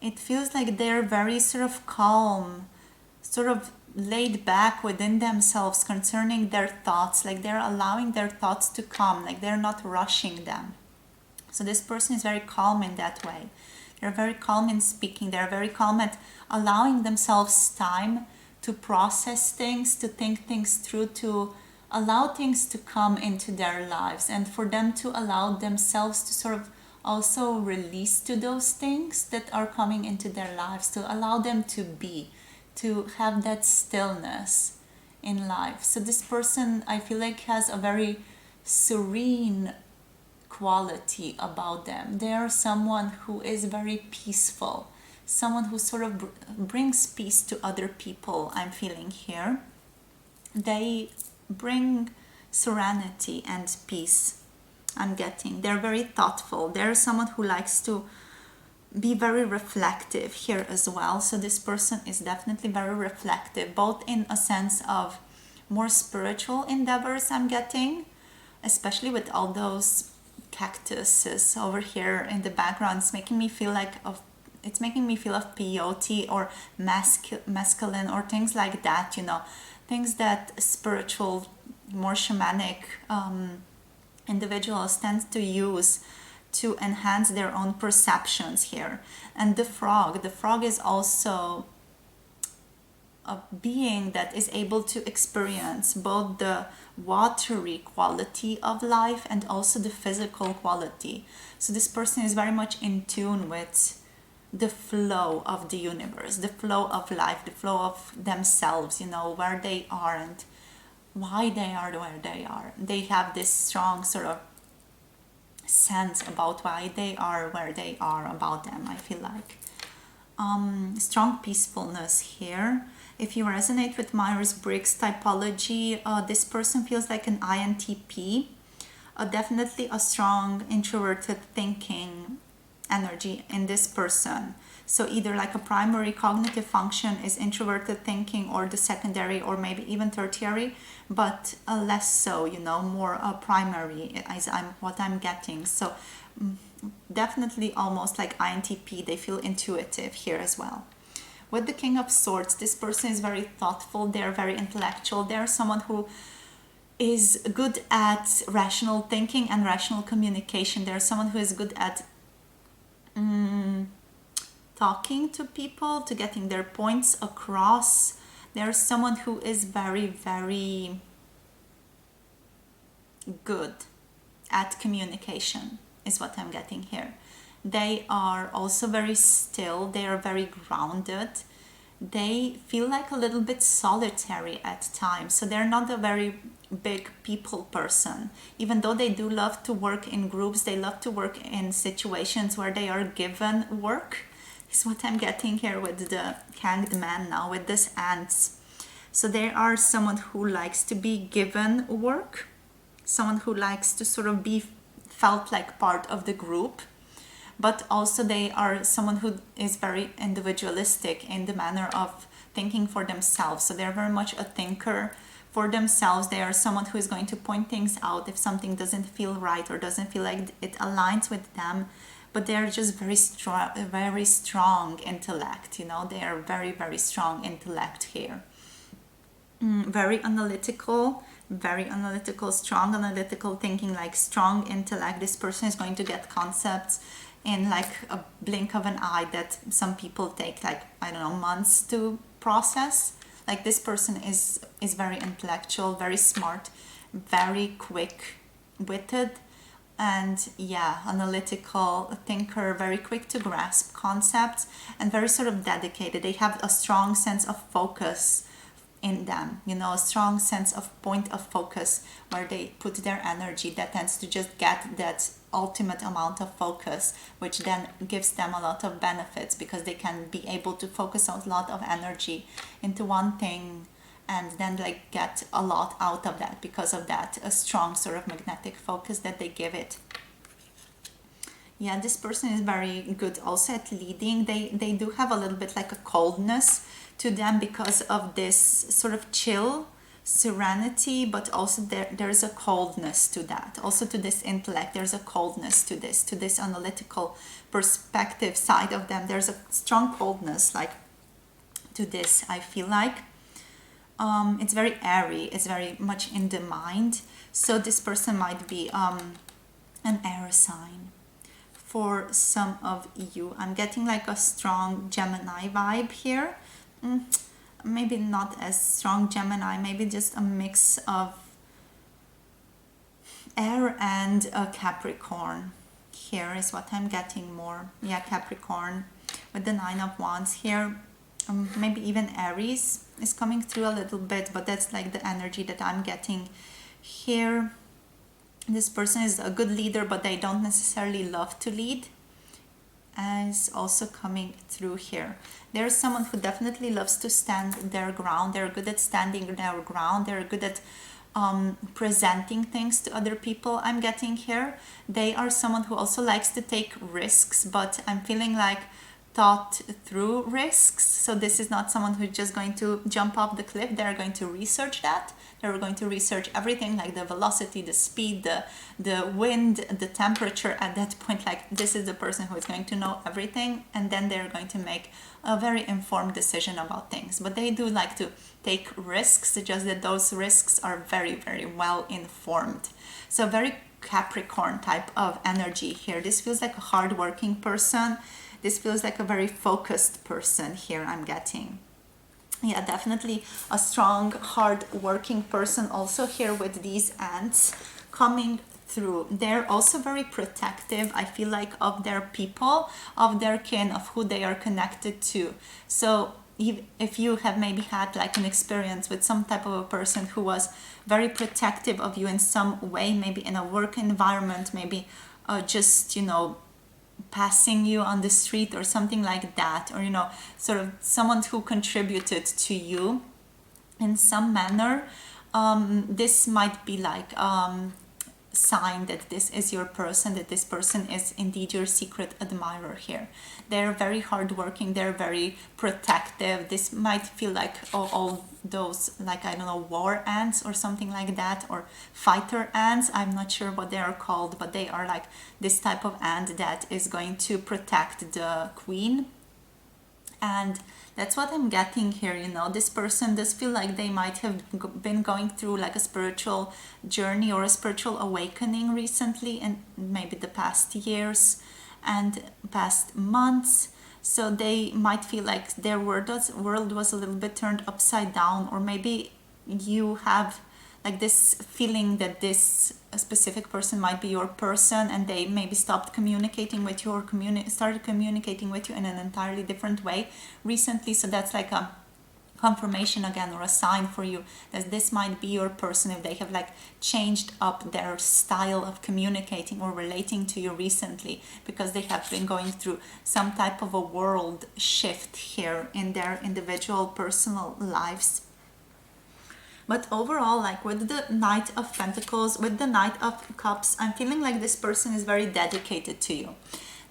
It feels like they're very sort of calm, sort of laid back within themselves concerning their thoughts, like they're allowing their thoughts to come, like they're not rushing them. So this person is very calm in that way. They're very calm in speaking. They're very calm at allowing themselves time to process things, to think things through, to allow things to come into their lives, and for them to allow themselves to sort of also release to those things that are coming into their lives, to allow them to be, to have that stillness in life. So this person, I feel like, has a very serene quality about them. They are someone who is very peaceful, someone who sort of brings peace to other people, I'm feeling here. They bring serenity and peace, I'm getting. They're very thoughtful. They're someone who likes to be very reflective here as well. So this person is definitely very reflective, both in a sense of more spiritual endeavors, I'm getting, especially with all those cactuses over here in the background. It's making me feel like it's making me feel of peyote or mescaline or things like that, you know, things that spiritual, more shamanic individuals tend to use to enhance their own perceptions here. And the frog is also a being that is able to experience both the watery quality of life and also the physical quality. So this person is very much in tune with the flow of the universe, the flow of life, the flow of themselves, you know, where they are and why they are where they are. They have this strong sort of sense about why they are where they are about them, I feel like. Strong peacefulness here. If you resonate with Myers-Briggs typology, this person feels like an INTP. Definitely a strong introverted thinking energy in this person. So either like a primary cognitive function is introverted thinking, or the secondary, or maybe even tertiary, but less so, you know, more primary is what I'm getting. So definitely almost like INTP. They feel intuitive here as well. With the King of Swords, this person is very thoughtful. They're very intellectual. They're someone who is good at rational thinking and rational communication. They're someone who is good at talking to people, to getting their points across. There's someone who is very, very good at communication, is what I'm getting here. They are also very still, they are very grounded. They feel like a little bit solitary at times, so they're not a very big people person. Even though they do love to work in groups, they love to work in situations where they are given work, is what I'm getting here with the Hanged Man now, with this ants. So they are someone who likes to be given work, someone who likes to sort of be felt like part of the group, but also they are someone who is very individualistic in the manner of thinking for themselves. So they're very much a thinker for themselves. They are someone who is going to point things out if something doesn't feel right or doesn't feel like it aligns with them. But they're just very strong intellect, you know, they are very, very strong intellect here. Very analytical, strong analytical thinking, like strong intellect. This person is going to get concepts in like a blink of an eye that some people take like, I don't know, months to process. Like this person is very intellectual, very smart, very quick-witted, and yeah, analytical thinker, very quick to grasp concepts, and very sort of dedicated. They have a strong sense of focus in them, you know, a strong sense of point of focus where they put their energy that tends to just get that ultimate amount of focus, which then gives them a lot of benefits because they can be able to focus a lot of energy into one thing and then like get a lot out of that because of that a strong sort of magnetic focus that they give it. Yeah, this person is very good also at leading. They do have a little bit like a coldness to them because of this sort of chill serenity, but also there's a coldness to that. Also to this intellect, there's a coldness to this analytical perspective side of them. There's a strong coldness like to this, I feel like. It's very airy, it's very much in the mind. So this person might be an air sign. For some of you, I'm getting like a strong Gemini vibe here. Maybe not as strong Gemini, maybe just a mix of air and a Capricorn. Here is what I'm getting more. Yeah, Capricorn with the 9 of Wands here. Maybe even Aries is coming through a little bit, but that's like the energy that I'm getting here. This person is a good leader, but they don't necessarily love to lead, is also coming through here. There's someone who definitely loves to stand their ground. They're good at standing their ground. They're good at presenting things to other people, I'm getting here. They are someone who also likes to take risks, but I'm feeling like thought through risks. So this is not someone who's just going to jump off the cliff. They're going to research that. They're going to research everything, like the velocity, the speed, the wind, the temperature at that point. Like this is the person who is going to know everything, and then they're going to make a very informed decision about things. But they do like to take risks, just that those risks are very, very well informed. So very Capricorn type of energy here. This feels like a hardworking person. This feels like a very focused person here, I'm getting. Yeah, definitely a strong, hard-working person also here with these ants coming through. They're also very protective, I feel like, of their people, of their kin, of who they are connected to. So if you have maybe had like an experience with some type of a person who was very protective of you in some way, maybe in a work environment, maybe just, you know, passing you on the street or something like that, or, you know, sort of someone who contributed to you in some manner, this might be like sign that this is your person, that this person is indeed your secret admirer here. They're very hardworking, they're very protective. This might feel like all those, like, I don't know, war ants or something like that, or fighter ants. I'm not sure what they are called, but they are like this type of ant that is going to protect the queen. And that's what I'm getting here, you know. This person does feel like they might have been going through like a spiritual journey or a spiritual awakening recently, and maybe the past years and past months. So they might feel like their world was a little bit turned upside down, or maybe you have like this feeling that this specific person might be your person, and they maybe stopped communicating with you, or started communicating with you in an entirely different way recently. So that's like a confirmation again, or a sign for you that this might be your person, if they have like changed up their style of communicating or relating to you recently, because they have been going through some type of a world shift here in their individual personal lives. But overall, like with the Knight of Pentacles, with the Knight of Cups, I'm feeling like this person is very dedicated to you.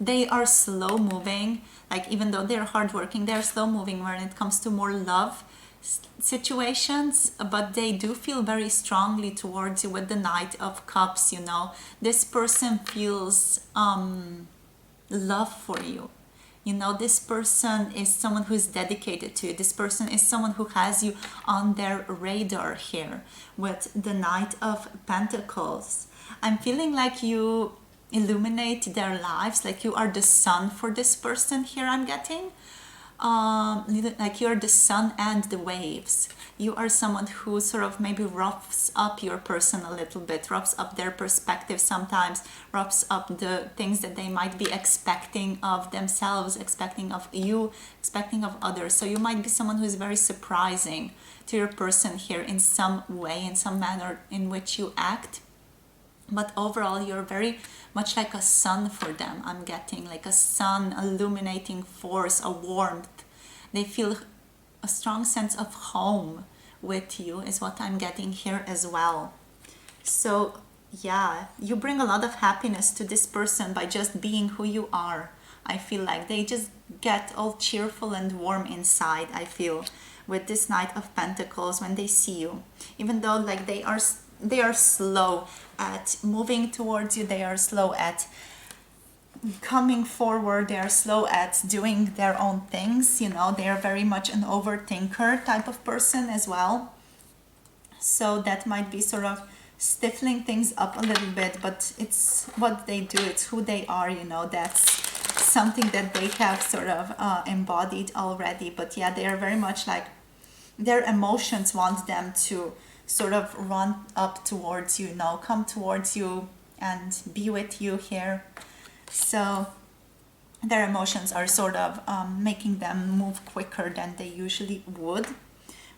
They are slow moving, like even though they're hardworking, they're slow moving when it comes to more love situations, but they do feel very strongly towards you with the Knight of Cups, you know. This person feels love for you. You know, this person is someone who is dedicated to you. This person is someone who has you on their radar here with the Knight of Pentacles. I'm feeling like you illuminate their lives, like you are the sun for this person here, I'm getting. Like you're the sun and the waves. You are someone who sort of maybe roughs up your person a little bit, roughs up their perspective sometimes, roughs up the things that they might be expecting of themselves, expecting of you, expecting of others. So you might be someone who is very surprising to your person here in some way, in some manner in which you act. But overall, you're very much like a sun for them, I'm getting, like a sun, illuminating force, a warmth. They feel a strong sense of home with you is what I'm getting here as well. So yeah, you bring a lot of happiness to this person by just being who you are. I feel like they just get all cheerful and warm inside, I feel, with this Knight of Pentacles when they see you. Even though like they are slow at moving towards you, they are slow at coming forward, they are slow at doing their own things, you know. They are very much an overthinker type of person as well, so that might be sort of stifling things up a little bit, but it's what they do, it's who they are, you know. That's something that they have sort of embodied already. But yeah, they are very much like their emotions want them to sort of run up towards you, you know, come towards you and be with you here. So their emotions are sort of making them move quicker than they usually would,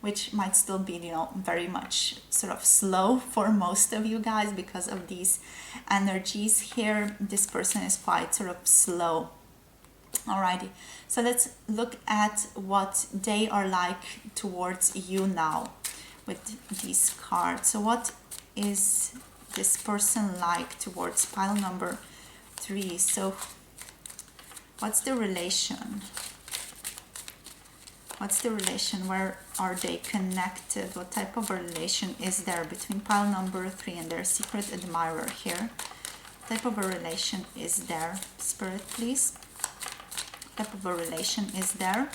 which might still be, you know, very much sort of slow for most of you guys because of these energies here. This person is quite sort of slow. Alrighty, so let's look at what they are like towards you now with these cards. So what is this person like towards pile number 3? So what's the relation? What's the relation? Where are they connected? What type of a relation is there between pile number 3 and their secret admirer here? What type of a relation is there? Spirit, please. What type of a relation is there?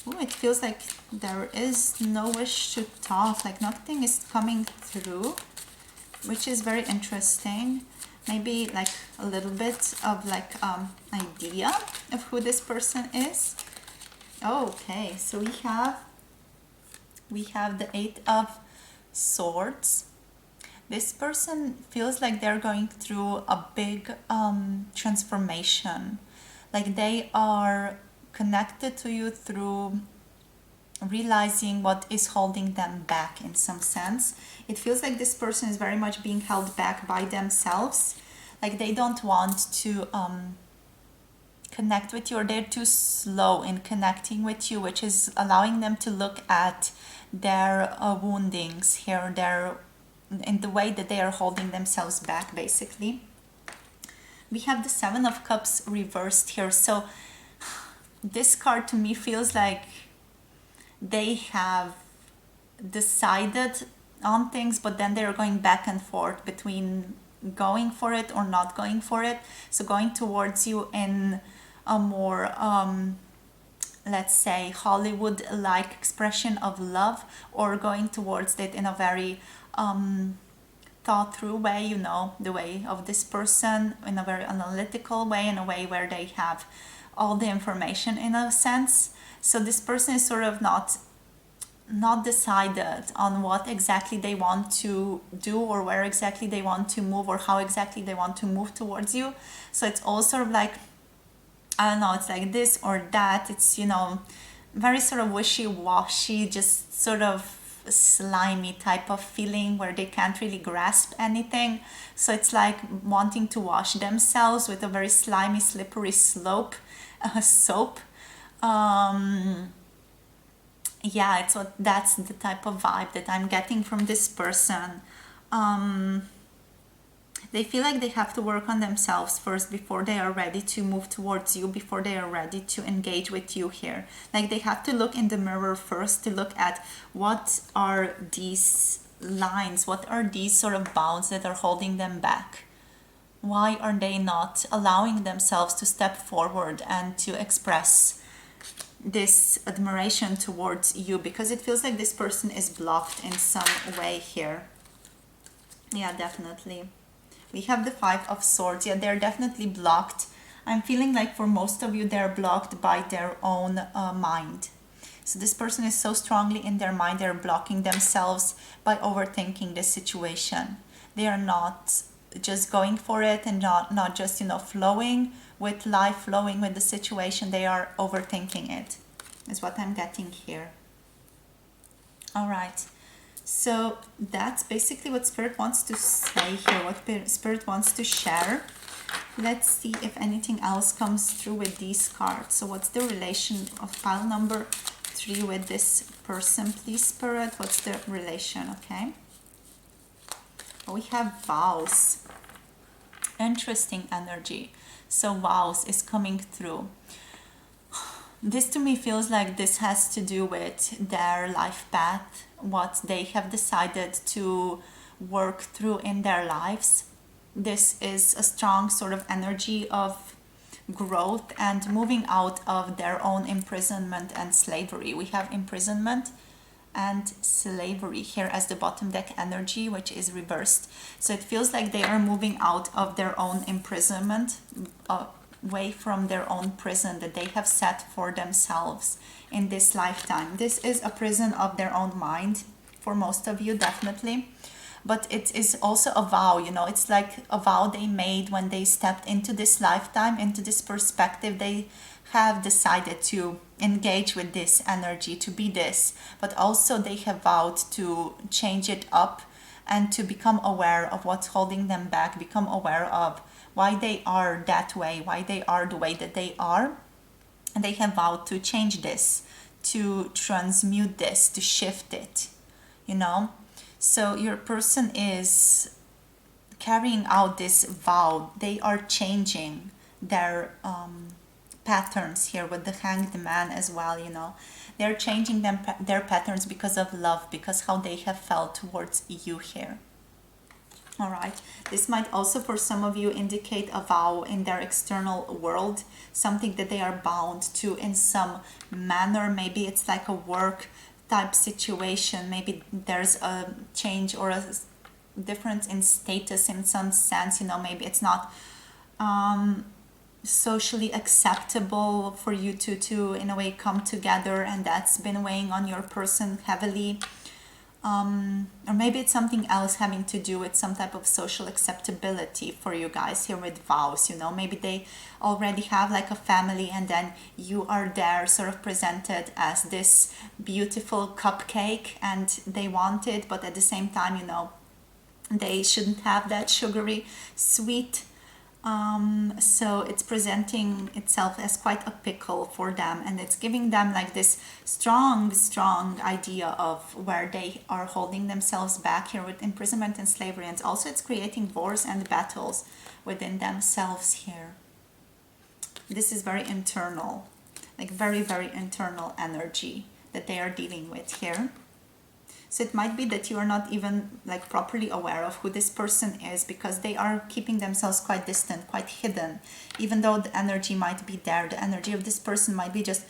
Oh, it feels like there is no wish to talk, like nothing is coming through, which is very interesting. Maybe like a little bit of like idea of who this person is. Okay, so we have the 8 of Swords. This person feels like they're going through a big transformation. Like they are connected to you through realizing what is holding them back in some sense. It feels like this person is very much being held back by themselves. Like they don't want to connect with you, or they're too slow in connecting with you, which is allowing them to look at their woundings here, in the way that they are holding themselves back, basically. We have the 7 of Cups reversed here. So this card to me feels like they have decided on things, but then they're going back and forth between going for it or not going for it. So going towards you in a more let's say Hollywood-like expression of love, or going towards it in a very thought through way, you know, the way of this person, in a very analytical way, in a way where they have all the information in a sense. So this person is sort of not decided on what exactly they want to do, or where exactly they want to move, or how exactly they want to move towards you. So it's all sort of like, I don't know, it's like this or that. It's, you know, very sort of wishy-washy, just sort of slimy type of feeling where they can't really grasp anything. So it's like wanting to wash themselves with a very slimy, slippery soap. Yeah, that's the type of vibe that I'm getting from this person. They feel like they have to work on themselves first before they are ready to move towards you, before they are ready to engage with you here. Like they have to look in the mirror first to look at what are these lines, what are these sort of bounds that are holding them back. Why are they not allowing themselves to step forward and to express this admiration towards you? Because it feels like this person is blocked in some way here. Yeah, definitely. We have the Five of Swords. Yeah, they're definitely blocked. I'm feeling like for most of you, they're blocked by their own mind. So this person is so strongly in their mind, they're blocking themselves by overthinking this situation. They are not just going for it and not just, you know, flowing with life, flowing with the situation. They are overthinking it, is what I'm getting here. All right. So that's basically what Spirit wants to say here, what Spirit wants to share. Let's see if anything else comes through with these cards. So what's the relation of pile number 3 with this person, please, Spirit? What's the relation, okay? We have vows. Interesting energy. So vows is coming through. This to me feels like this has to do with their life path, what they have decided to work through in their lives. This is a strong sort of energy of growth and moving out of their own imprisonment and slavery. We have imprisonment and slavery here as the bottom deck energy, which is reversed. So it feels like they are moving out of their own imprisonment, away from their own prison that they have set for themselves in this lifetime. This is a prison of their own mind for most of you, definitely. But it is also a vow, you know, it's like a vow they made when they stepped into this lifetime, into this perspective. They have decided to engage with this energy, to be this, but also they have vowed to change it up and to become aware of what's holding them back, become aware of why they are that way, why they are the way that they are. And they have vowed to change this, to transmute this, to shift it, you know. So your person is carrying out this vow. They are changing their patterns here with the Hanged Man as well, you know. They're changing their patterns because of love, because how they have felt towards you here. All right, this might also for some of you indicate a vow in their external world, something that they are bound to in some manner. Maybe it's like a work type situation. Maybe there's a change or a difference in status in some sense, you know. Maybe it's not socially acceptable for you to in a way come together, and that's been weighing on your person heavily. Or maybe it's something else having to do with some type of social acceptability for you guys here with vows, you know. Maybe they already have like a family, and then you are there sort of presented as this beautiful cupcake and they want it, but at the same time, you know, they shouldn't have that sugary sweet. So it's presenting itself as quite a pickle for them, and it's giving them like this strong idea of where they are holding themselves back here with imprisonment and slavery. And also it's creating wars and battles within themselves here. This is very internal, like very internal energy that they are dealing with here. So it might be that you are not even like properly aware of who this person is, because they are keeping themselves quite distant, quite hidden. Even though the energy might be there, the energy of this person might be just,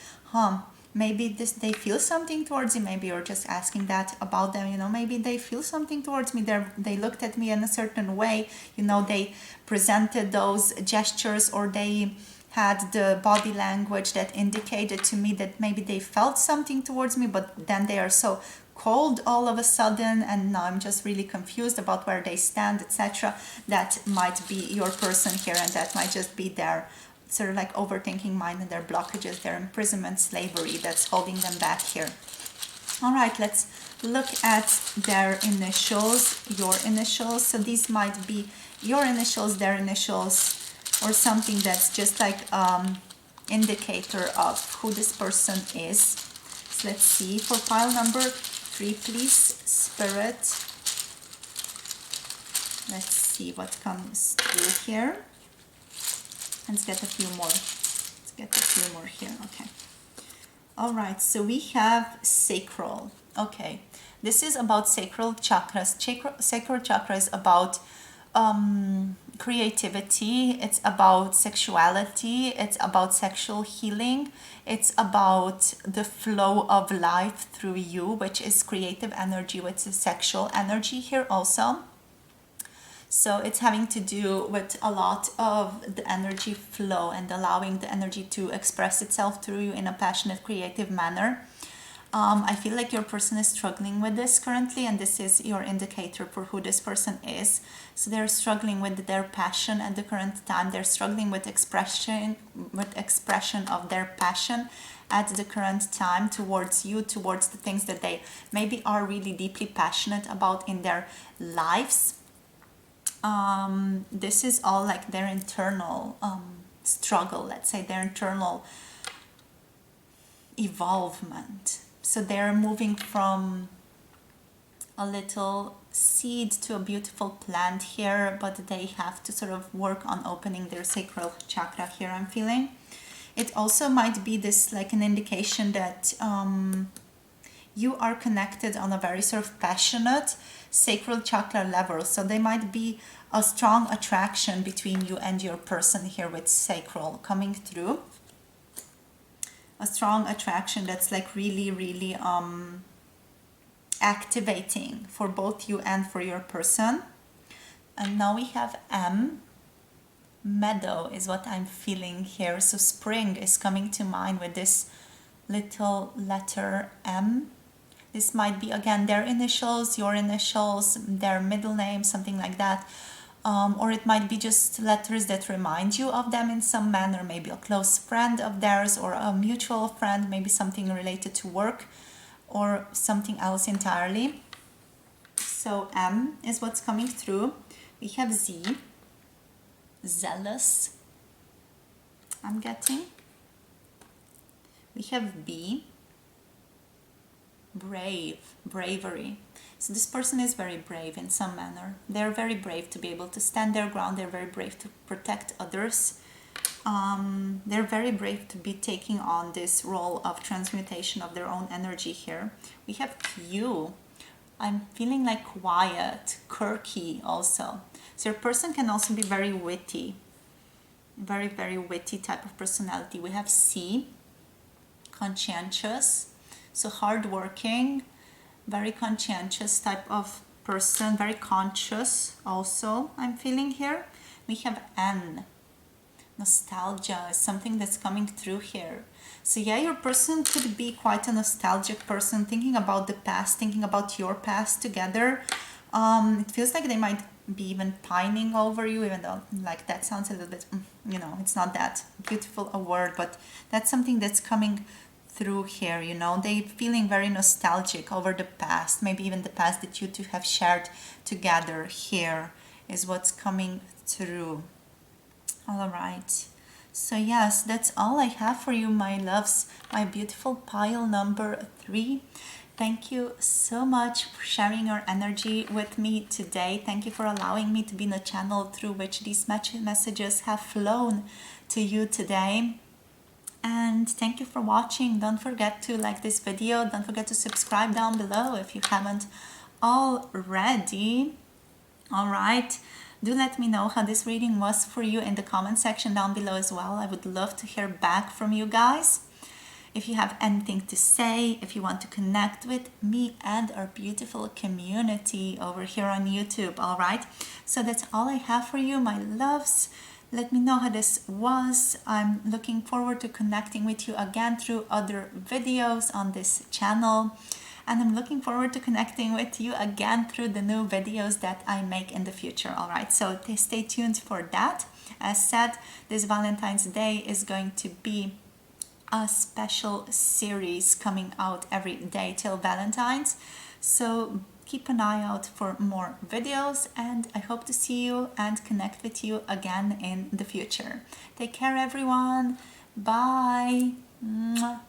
maybe they feel something towards you. Maybe you're just asking that about them, you know. Maybe they feel something towards me. They looked at me in a certain way, you know. They presented those gestures, or they had the body language that indicated to me that maybe they felt something towards me, but then they are so cold all of a sudden, and now I'm just really confused about where they stand, etc. That might be your person here, and that might just be their sort of like overthinking mind and their blockages, their imprisonment, slavery that's holding them back here. All right, let's look at their initials, your initials. So these might be your initials, their initials, or something that's just like indicator of who this person is. So let's see, for pile number 3, please, Spirit. Let's see what comes through here. Let's get a few more. Let's get a few more here. Okay. All right. So we have sacral. Okay. This is about sacral chakras. Sacral chakra is about creativity. It's about sexuality. It's about sexual healing. It's about the flow of life through you, which is creative energy, which is sexual energy here also. So it's having to do with a lot of the energy flow and allowing the energy to express itself through you in a passionate, creative manner. I feel like your person is struggling with this currently, and this is your indicator for who this person is. So they're struggling with their passion at the current time. They're struggling with expression of their passion at the current time towards you, towards the things that they maybe are really deeply passionate about in their lives. This is all like their internal struggle, let's say, their internal evolvement. So they're moving from a little seed to a beautiful plant here, but they have to sort of work on opening their sacral chakra here, I'm feeling. It also might be this like an indication that you are connected on a very sort of passionate sacral chakra level. So there might be a strong attraction between you and your person here with sacral coming through. A strong attraction that's like really, really activating for both you and for your person. And now we have M. Meadow is what I'm feeling here. So spring is coming to mind with this little letter M. This might be, again, their initials, your initials, their middle name, something like that. Or it might be just letters that remind you of them in some manner, maybe a close friend of theirs or a mutual friend, maybe something related to work or something else entirely. So M is what's coming through. We have Z, zealous, I'm getting. We have B, brave, bravery. So this person is very brave in some manner. They're very brave to be able to stand their ground. They're very brave to protect others. They're very brave to be taking on this role of transmutation of their own energy here. We have Q. I'm feeling like quiet, quirky also. So your person can also be very witty. Very, very witty type of personality. We have C, conscientious. So hardworking, very conscientious type of person, very conscious also, I'm feeling here. We have N, nostalgia is something that's coming through here. So yeah, your person could be quite a nostalgic person, thinking about the past, thinking about your past together. It feels like they might be even pining over you, even though like that sounds a little bit, you know, it's not that beautiful a word, but that's something that's coming through here, you know. They're feeling very nostalgic over the past, maybe even the past that you two have shared together here is what's coming through. All right, so yes, that's all I have for you, my loves, my beautiful pile number 3. Thank you so much for sharing your energy with me today. Thank you for allowing me to be in a channel through which these messages have flown to you today. And thank you for watching. Don't forget to like this video. Don't forget to subscribe down below if you haven't already. All right. Do let me know how this reading was for you in the comment section down below as well. I would love to hear back from you guys. If you have anything to say, if you want to connect with me and our beautiful community over here on YouTube. All right. So that's all I have for you, my loves. Let me know how this was. I'm looking forward to connecting with you again through other videos on this channel. And I'm looking forward to connecting with you again through the new videos that I make in the future. All right, so stay tuned for that. As said, this Valentine's Day is going to be a special series coming out every day till Valentine's. So keep an eye out for more videos, and I hope to see you and connect with you again in the future. Take care, everyone. Bye. Mwah.